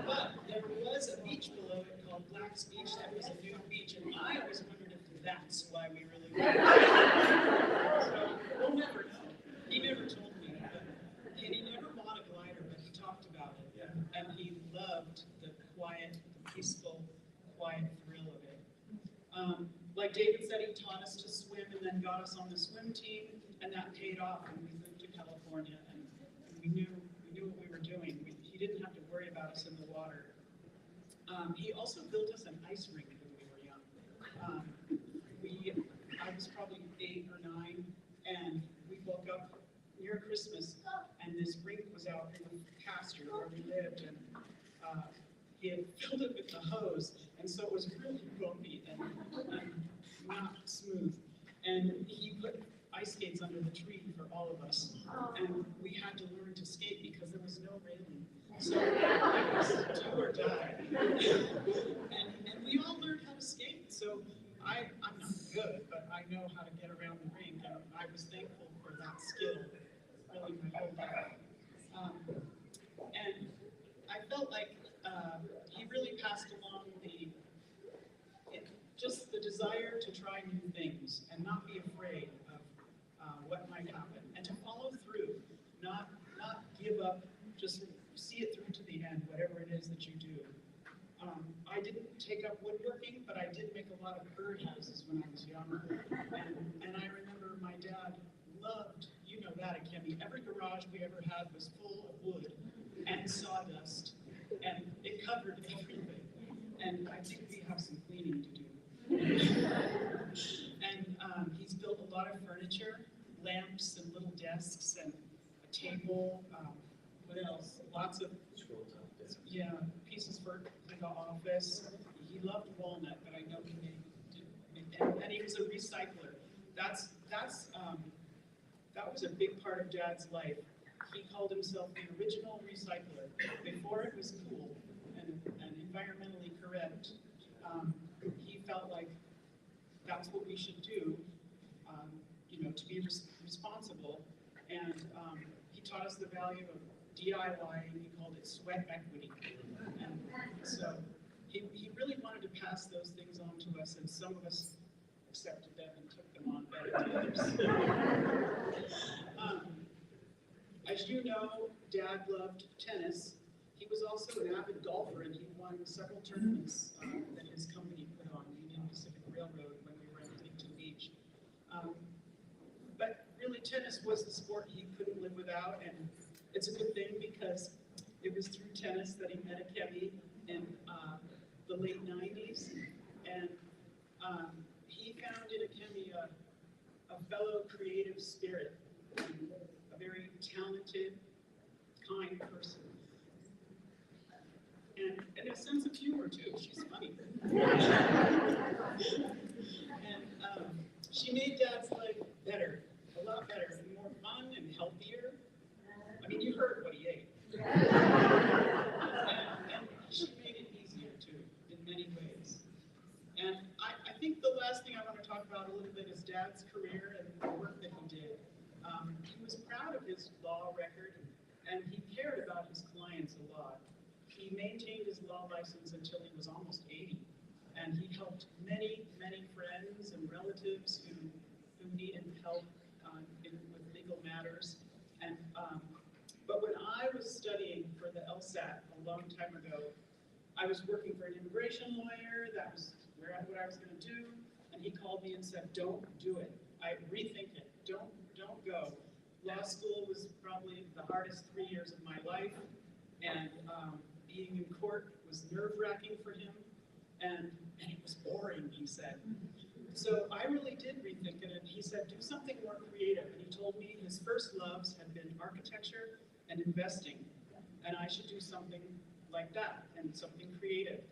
Speaker 6: But there was a beach below it called Black's Beach that was a nude beach, and I always wondered if that's why we really loved it. So we'll never know. He never told me, and he never bought a glider, but he talked about it. Yeah. And he loved the quiet, the peaceful, quiet thrill of it. Like David said, he taught us to swim and then got us on the swim team, and that paid off when we moved to California, and we knew what we were doing. He didn't have to worry about us in the water. He also built us an ice rink when we were young. I was probably 8 or 9, and we woke up near Christmas, and this rink was out in the pasture where we lived, and
Speaker 2: he had filled it with the hose, and so it was really bumpy and not smooth. And he put ice skates under the tree for all of us, and we had to learn to skate because there was no railing. So it was do or die. And we all learned how to skate. So I'm not good, but I know how to get around the rink, and I was thankful for that skill really my whole life. And I felt like he really passed along just the desire to try new things and not be afraid of what might happen, and to follow through, not give up, just see it through to the end, whatever it is that you do. I didn't take up woodworking, but I did make a lot of birdhouses when I was younger. And I remember my dad loved, you know that at Kemi, every garage we ever had was full of wood and sawdust, and it covered everything. And I think we have some cleaning to do. And he's built a lot of furniture, lamps and little desks and a table. What else? Lots of pieces for the office. He loved walnut, but I know he and he was a recycler. That was a big part of Dad's life. He called himself the original recycler. Before it was cool and environmentally correct, he felt like that's what we should do, to be responsible. And he taught us the value of DIY, and he called it sweat equity. And so he really wanted to pass those things on to us, and some of us accepted them and took them on better than others. As you know, Dad loved tennis. He was also an avid golfer, and he won several tournaments that his company put on, Union Pacific Railroad, when we were in Huntington Beach. But really, tennis was the sport he couldn't live without, and it's a good thing because it was through tennis that he met Akemi in the late 90s, and he found in Akemi a fellow creative spirit, a very talented, kind person, and a sense of humor too. She's funny. And she made Dad's life better, a lot better, and more fun and healthier. I mean, you heard what he ate. And she made it easier too, in many ways. And I think the last thing I want to talk about a little bit is Dad's career and the work that he did. He was proud of his law record, and he cared about his clients a lot. He maintained his law license until he was almost 80, and he helped many, many friends and relatives who needed help with legal matters. And but when I was studying for the LSAT a long time ago, I was working for an immigration lawyer. That was what I was going to do, and he called me and said, "Don't do it. Rethink it. Don't go." Law school was probably the hardest 3 years of my life, and being in court was nerve-wracking for him, and it was boring, he said. So I really did rethink it, and he said, do something more creative. And he told me his first loves had been architecture and investing, and I should do something like that, and something creative.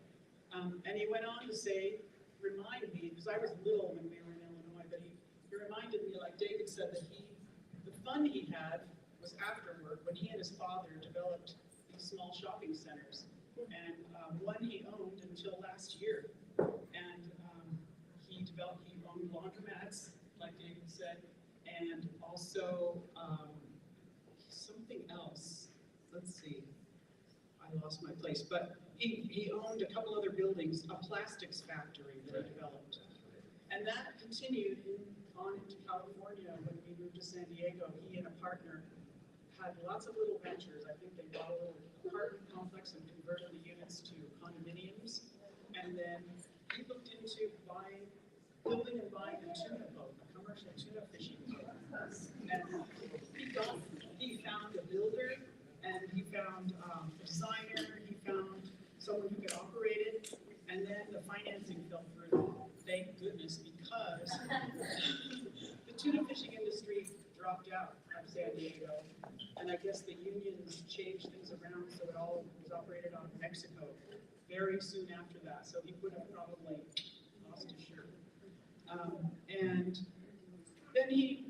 Speaker 2: And he went on to say, remind me, because I was little when we were in Illinois, but he reminded me, like David said, that the fun he had was after work, when he and his father developed these small shopping centers. And one he owned until last year. And he owned laundromats, like David said, and also something else. Let's see, I lost my place, but he owned a couple other buildings, a plastics factory that he developed. And that continued on into California. When we moved to San Diego, he and a partner had lots of little ventures. I think they bought a little apartment complex and converted the units to condominiums. And then he looked into building and buying a tuna boat, a commercial tuna fishing boat. And he found a builder, and he found a designer, he found someone who could operate it, and then the financing fell through. Thank goodness, because the tuna fishing industry dropped out of San Diego, and I guess the unions changed things around so it all was operated out of Mexico.
Speaker 6: very soon after that, so he would have probably lost his shirt. And then he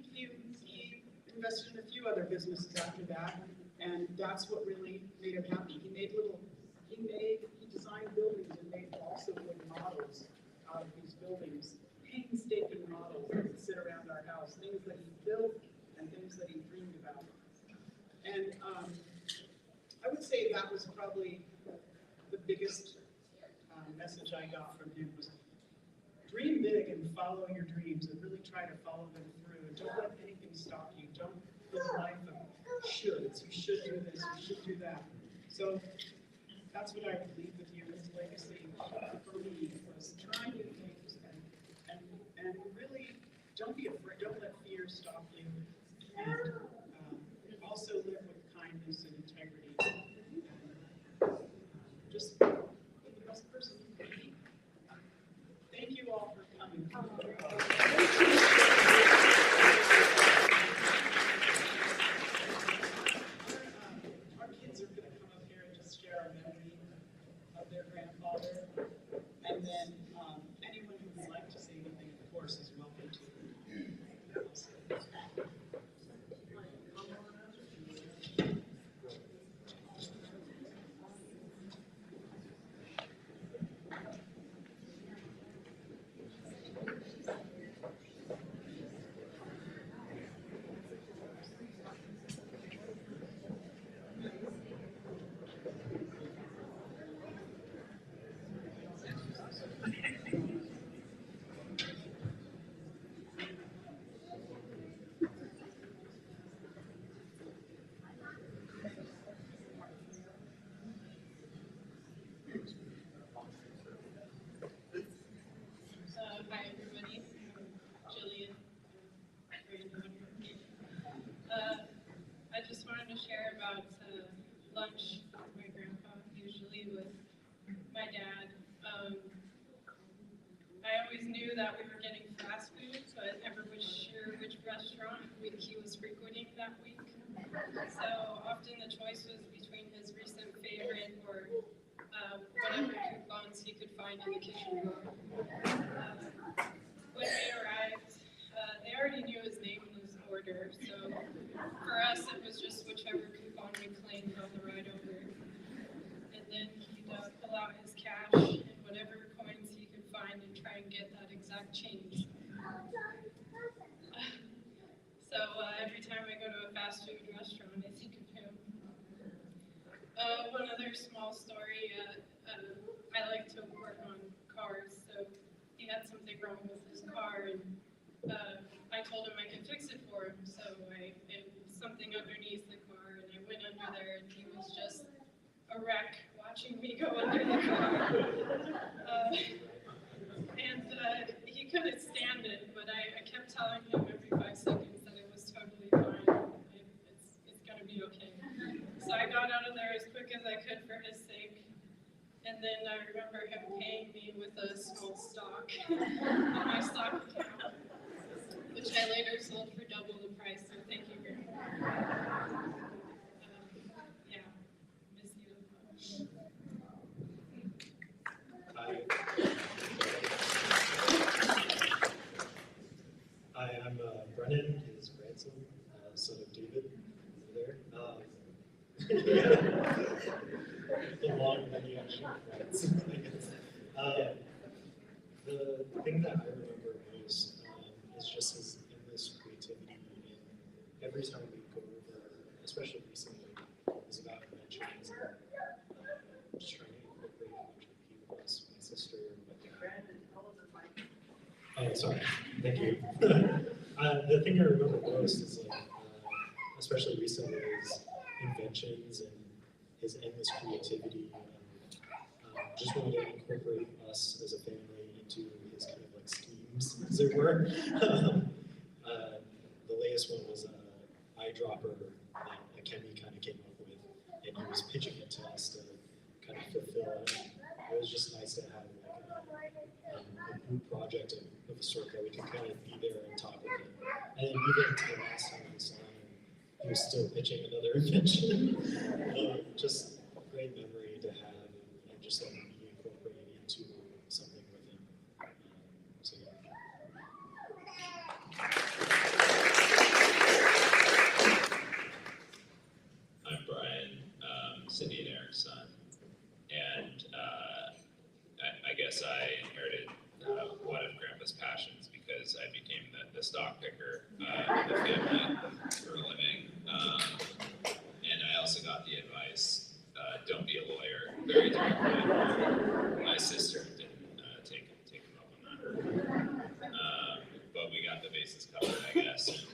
Speaker 6: invested in a few other businesses after that, and that's what really made him happy. He designed buildings and made also good models out of these buildings, painstaking models that would sit around our house, things that he built and things that he dreamed about. And I would say that was probably the biggest message I got from him was dream big and follow your dreams and really try to follow them through and don't let anything stop you. Don't live a life of shoulds. You should do this, you should do that. So that's what I would leave with you. His legacy for me was try new things and really don't be afraid, don't let fear stop you. And also live with kindness and integrity. And, just be the best person you can be. Thank you all for coming. Our kids are going to come up here and just share a memory of their grandfather. And then anyone who would like to say anything, of course, is welcome to.
Speaker 7: Hi everybody, I'm Jillian. I just wanted to share about lunch with my grandpa, usually with my dad. I always knew that we were getting fast food, so I never was sure which restaurant he was frequenting that week. So often the choice was between his recent favorite or whatever coupons he could find in the kitchen drawer. When we arrived, they already knew his name and his order, so for us it was just whichever coupon we claimed on the ride over. And then he'd pull out his cash and whatever coins he could find and try and get that exact change. So every time I go to a fast food restaurant, I think of him. One other small story, I like to work on cars, so he had something wrong with his car, and I told him I could fix it for him, so it was something underneath the car, and I went under there, and he was just a wreck watching me go under the car. He couldn't stand it, but I kept telling him every 5 seconds that it was totally fine. It's going to be okay. So I got out of there as quick as I could for his sake. And then I remember him paying me with a small stock in my stock account, which I later sold for double the price. So thank you very much. Yeah, miss you.
Speaker 4: Hi, I'm Brennan, his grandson, son of David, over there. The long lineage of friends, I guess. The thing that I remember most is just his endless creativity, and every time we go over, especially recently, is about inventions and just trying to incorporate a bunch of people, plus my sister, my dad. Oh, sorry. Thank you. The thing I remember most is like, especially recently, is inventions and his endless creativity, and just wanted to incorporate us as a family into his kind of like schemes, as it were. The latest one was an eyedropper that a chemie kind of came up with, and he was pitching it to us to kind of fulfill it. It was just nice to have like a group project of a sort that we can kind of be there and talk with him. And then even the last time we saw him, he was still pitching another invention. Just great memory to have, and just like being
Speaker 8: guess I inherited one of Grandpa's passions because I became the stock picker in the family for a living. And I also got the advice, don't be a lawyer, very directly. My sister didn't take him up on that. But we got the bases covered, I guess. And,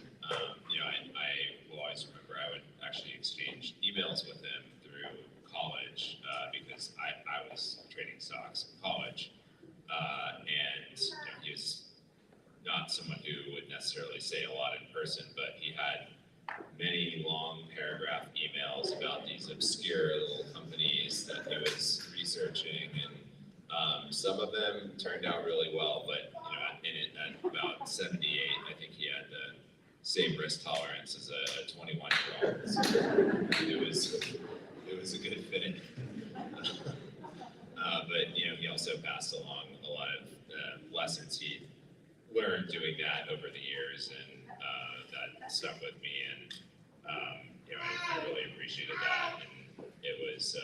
Speaker 8: I will always remember I would actually exchange emails with him through college because I was trading stocks in college. And he was not someone who would necessarily say a lot in person, but he had many long paragraph emails about these obscure little companies that he was researching, and some of them turned out really well, but at about 78, I think he had the same risk tolerance as a 21-year-old. So it was a good fit. But he also passed along a lot of lessons he learned doing that over the years, and that stuck with me. And I really appreciated that. And it was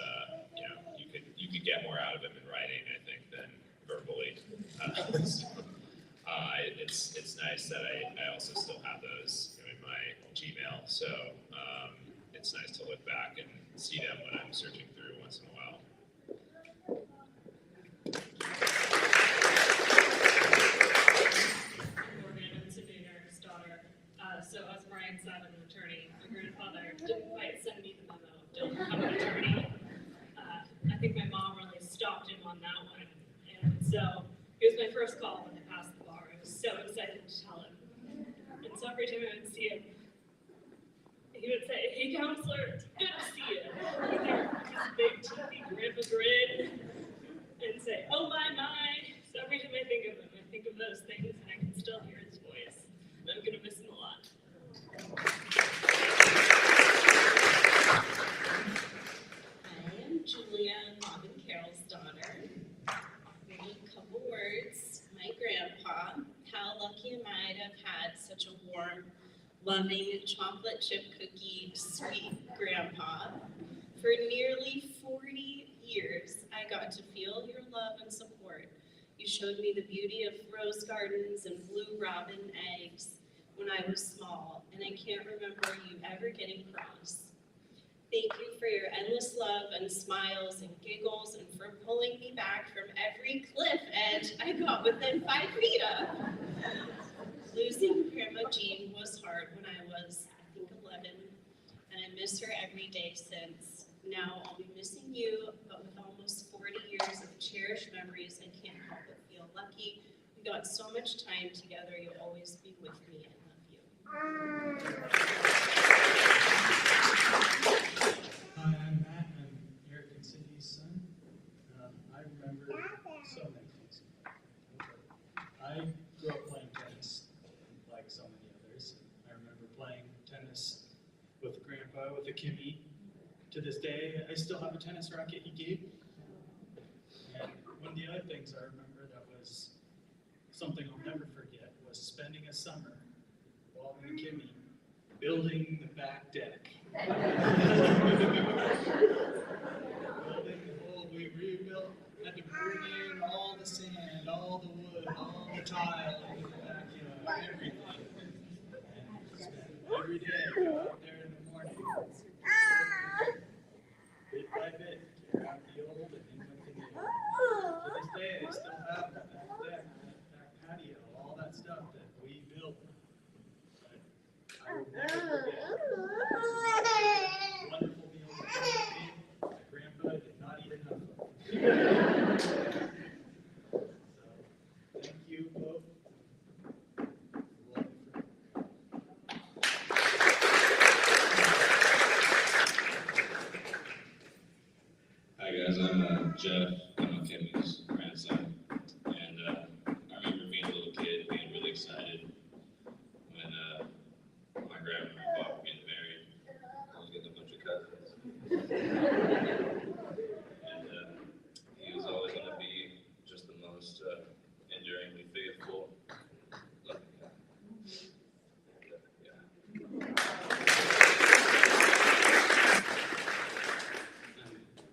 Speaker 8: you could get more out of him in writing, I think, than verbally. It's nice that I also still have those in my Gmail. So it's nice to look back and see them when I'm searching through once in a while.
Speaker 9: So as Brian said, I'm an attorney. My grandfather didn't quite send me the memo of don't become an attorney. I think my mom really stopped him on that one. And so it was my first call when I passed the bar. I was so excited to tell him. And so every time I would see him, he would say, "Hey counselor, it's good to see you." With his big teethy grandpa grin and say, "Oh my." So every time I think of him, I think of those things and I can still hear his voice. And I'm gonna miss him a lot.
Speaker 10: I am Julia, Bob and Carol's daughter. Maybe a couple words. My grandpa, how lucky am I to have had such a warm, loving, chocolate chip cookie, sweet grandpa. For nearly 40 years, I got to feel your love and support. You showed me the beauty of rose gardens and blue robin eggs when I was small, and I can't remember you ever getting cross. Thank you for your endless love and smiles and giggles, and for pulling me back from every cliff edge I got within 5 feet of. Losing Grandma Jean was hard when I was, I think, 11, and I miss her every day since. Now I'll be missing you, but with almost 40 years of cherished memories, I can't help but feel lucky. We got so much time together. You'll always be with me. I love you.
Speaker 11: Hi, I'm Matt. I'm Eric and Cindy's son. I remember so many things. I grew up playing tennis, like so many others. I remember playing tennis with Grandpa, with a Kimmy. To this day, I still have a tennis racket he gave me. And one of the other things I remember that was something I'll never forget was spending a summer while me and Kimmy building the back deck. We rebuilt, had to bring in all the sand, all the wood, all the tile in the backyard, everything. And spend every day out there in the morning. Bit by bit, tear out the old and in with the new. To this day, I still have that back deck, that patio, all that stuff that we built. But I will never forget. Wonderful meal that we made. My grandpa did not eat enough of. So, thank you both.
Speaker 12: Hi guys, I'm Jeff. I'm Kimmy's grandson, and I remember being a little kid, being really excited when my grandma and my papa were getting married. I was getting a bunch of cousins, and he was always going to be just the most enduringly faithful, loving guy.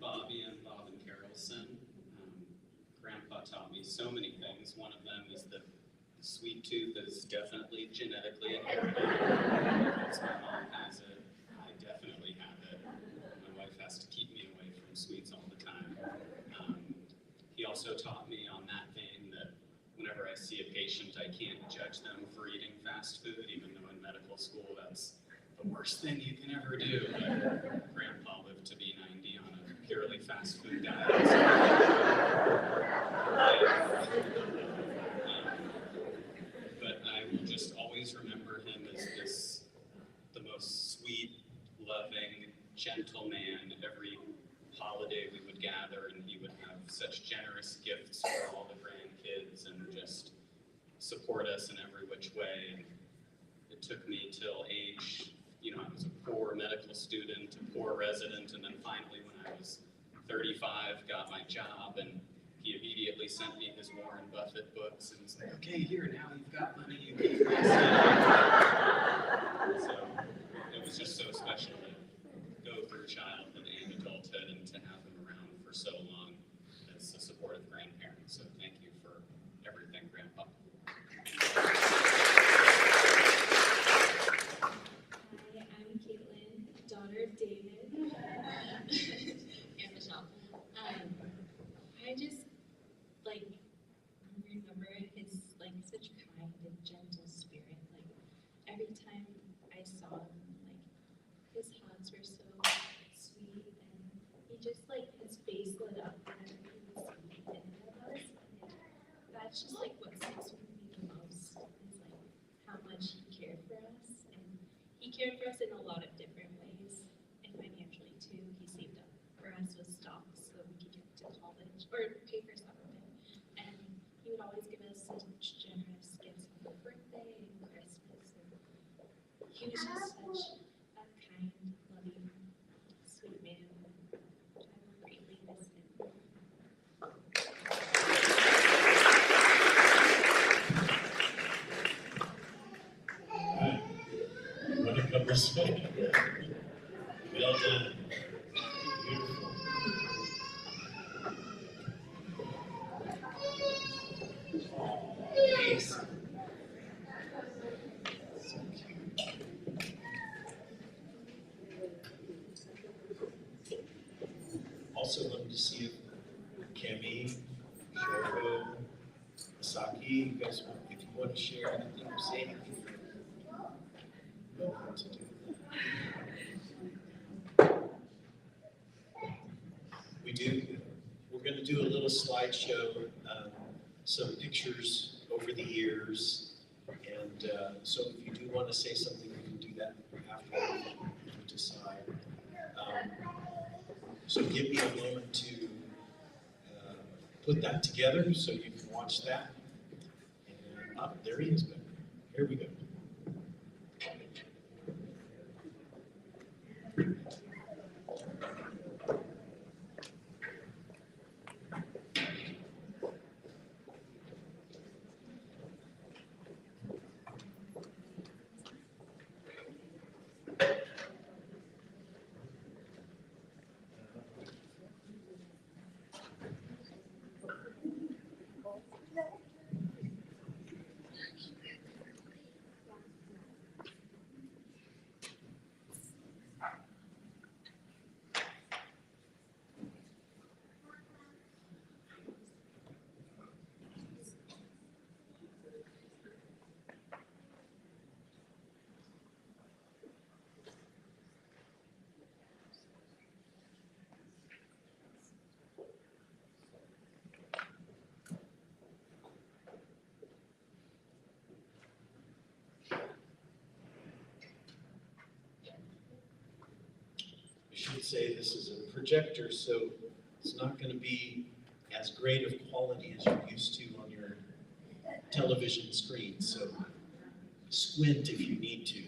Speaker 12: Bobby and Bob and Carol's son. Grandpa
Speaker 13: taught me so many things. One of them is that the sweet tooth is definitely genetically inherited. Because my mom has it, I definitely have it. My wife has to keep me away from sweets all the time. He also taught me on that vein that whenever I see a patient, I can't judge them for eating fast food, even though in medical school that's the worst thing you can ever do. But Grandpa lived to be 90 on a purely fast food diet. But I will just always remember him as the most sweet, loving, gentle man. Every holiday we would gather and he would have such generous gifts for all the grandkids and just support us in every which way. And it took me till age, I was a poor medical student, a poor resident, and then finally when I was 35, got my job, and he immediately sent me his Warren Buffett books and was like, okay, here, now you've got money, you can invest in it. So it was just so special to go through childhood and adulthood and to have him around for so long as a supportive grandparent. So thank you for everything, Grandpa.
Speaker 14: Hi, I'm Caitlin, daughter of David and Michelle. I just remember his such kind and gentle spirit. Every time I saw him, his hugs were so sweet, and he just his face lit up whenever he would speak to any of us. And that's just what sticks with me the most is how much he cared for us, and he cared for us in a lot of different ways, and financially too. He saved up for us with stocks so we could get to college or pay for some of it, and he would always give us such generous gifts on our birthday and Christmas, and he was just such a kind, loving, sweet man. I will greatly miss him.
Speaker 2: Alright, want to come this way? Well done. Beautiful. Nice. So cute. Also wanted to see if Kemi, Shoko, Masaki, you guys want, if you want to share anything or say anything, you're welcome to do that. We're going to do a little slideshow, some pictures over the years, and so if you do want to say something, you can do that after you decide. So give me a moment to put that together so you can watch that. And there he is back there. Here we go. I should say this is a projector, so it's not going to be as great of quality as you're used to on your television screen, so squint if you need to.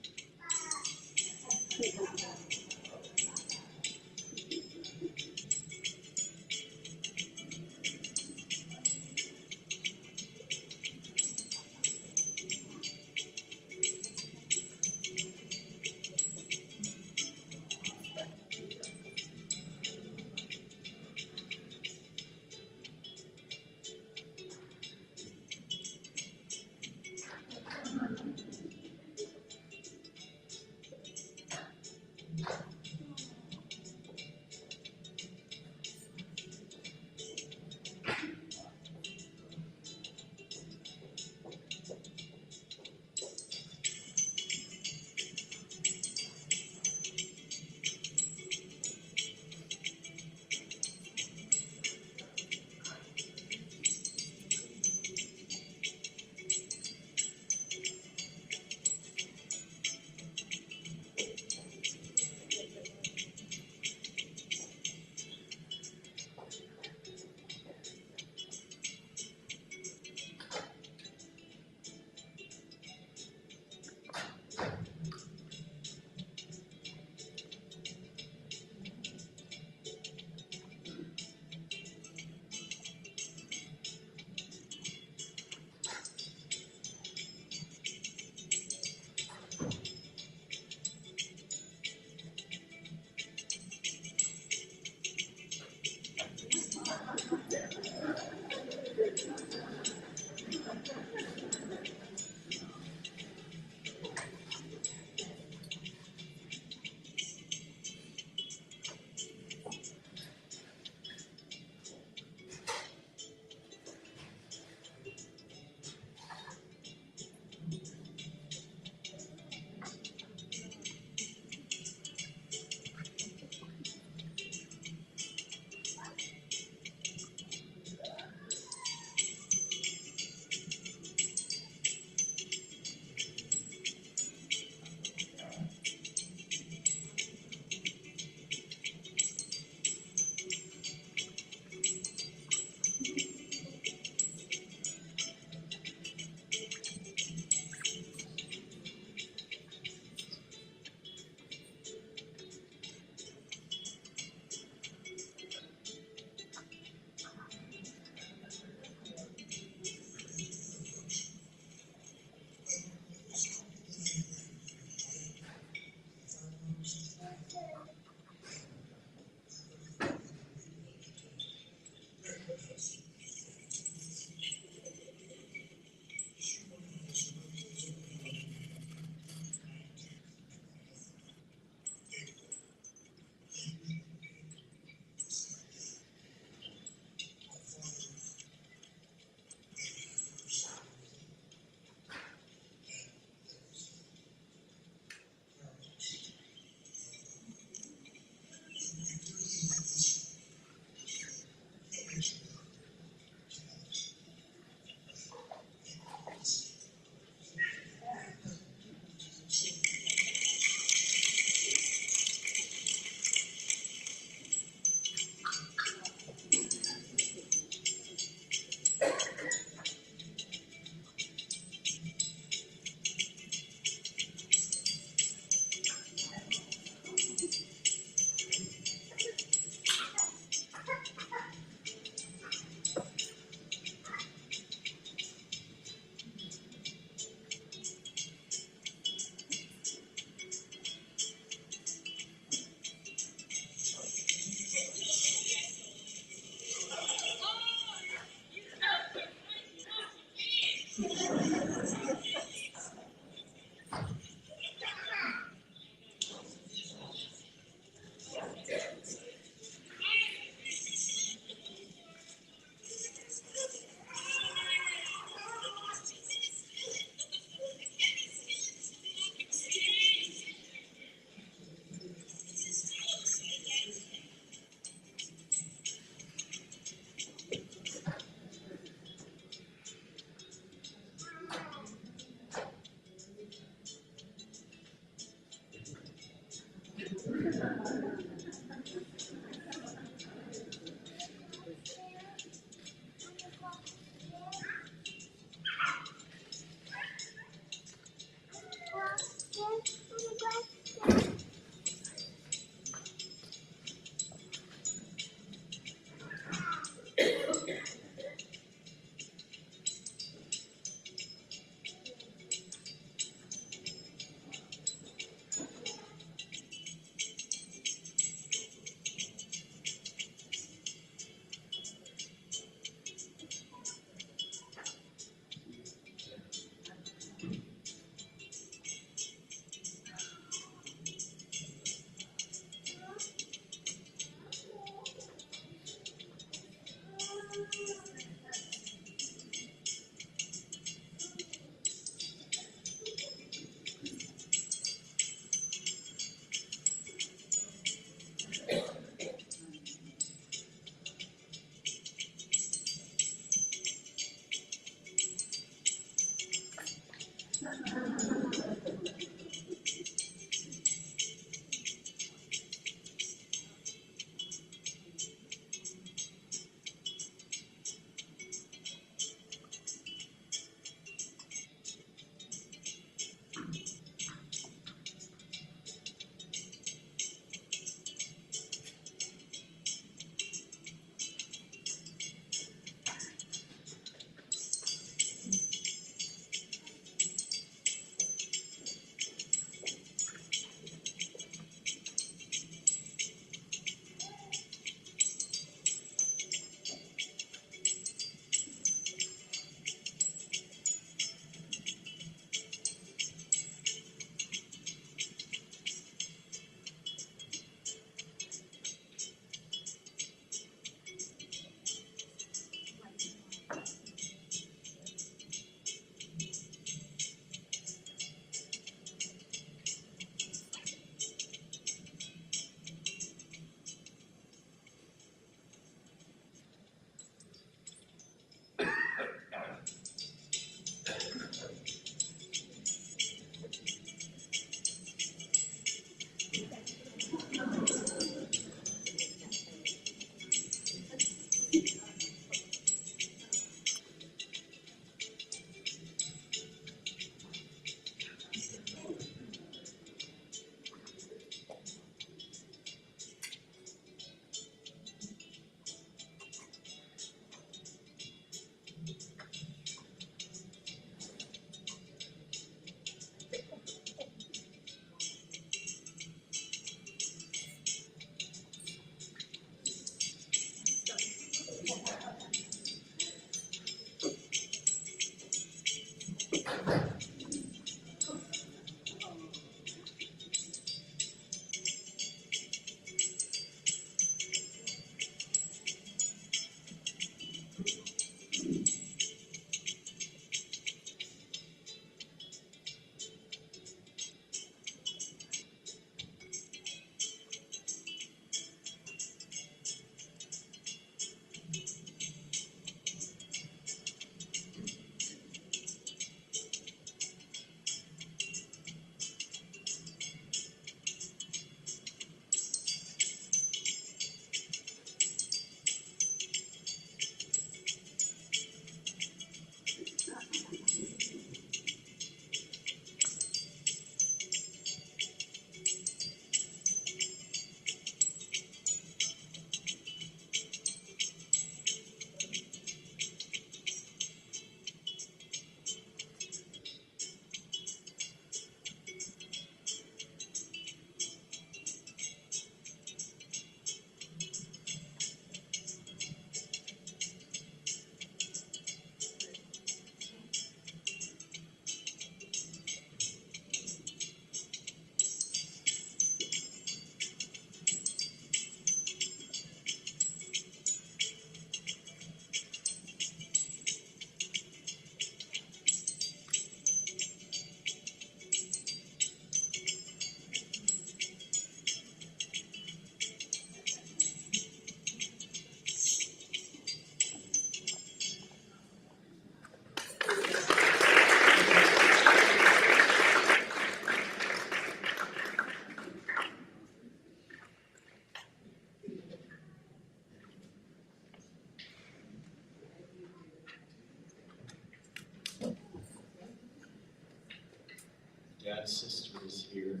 Speaker 2: Dad's sister is here.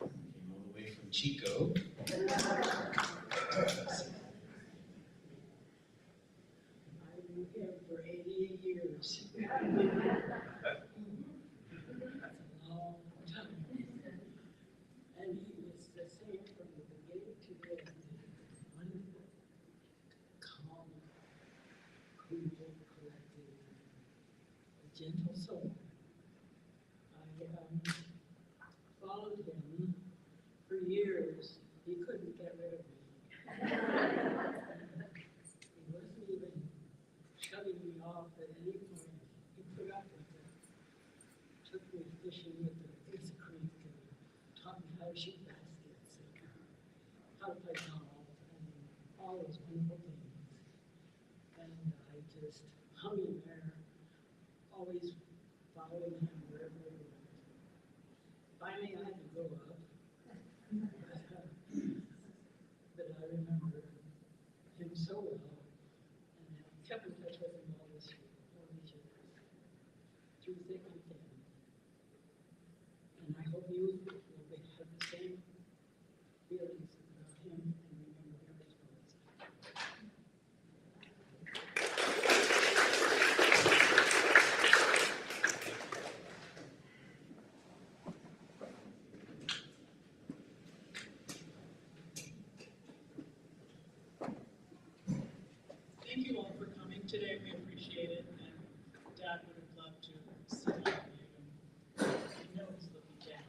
Speaker 2: Came all the way from Chico.
Speaker 6: I've been here for 80 years. That's a long time. And he was the same from the beginning to the end. Wonderful, calm, cool, collected, a gentle soul. I followed him for years. He couldn't get rid of me. He wasn't even shutting me off at any point. He put up with it. Took me fishing with the Goose Creek and taught me how to shoot baskets and how to play golf and all those wonderful things. just hung there, always following him wherever he went. Finally, I had to grow up. But I remember him so well, and I kept in touch with him all these years, through thick and thin. And I hope you will have the same feelings about him and remember him as well as I.
Speaker 15: Thank you all for coming today. We appreciate it. And Dad would have loved to see all of you. I know he's looking down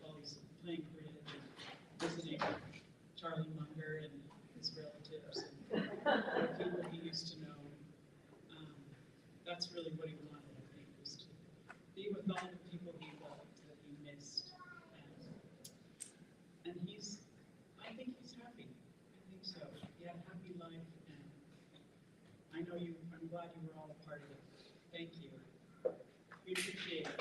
Speaker 15: while he's playing bridge and visiting Charlie Munger and his relatives and the people he used to know. That's really what he wanted, I think, was to be with all the people he loved that he missed. And I think he's happy. I think so. He had a happy life, and I know I'm glad you were all a part of it. Thank you. We appreciate it.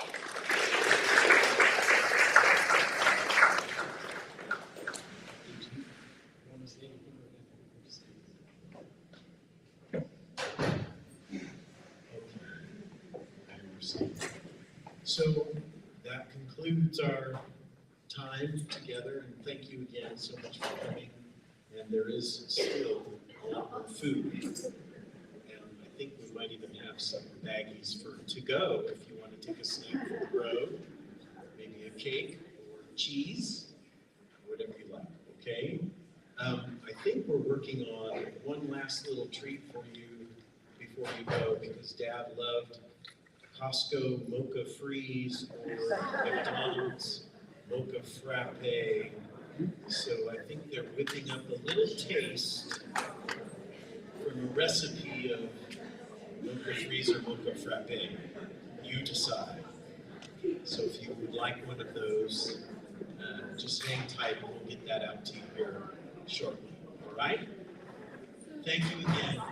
Speaker 2: So that concludes our time together, and thank you again so much for coming. And there is still a lot more food. And I think we might even have some baggies for to go if you want to take a snack for the road. Maybe a cake or cheese, whatever you like, okay? I think we're working on one last little treat for you before you go, because Dad loved Costco Mocha Freeze or McDonald's Mocha Frappe. So I think they're whipping up a little taste from a recipe of Mocha Freeze or Mocha Frappe. You decide. So if you would like one of those, just hang tight and we'll get that out to you here shortly. All right? Thank you again.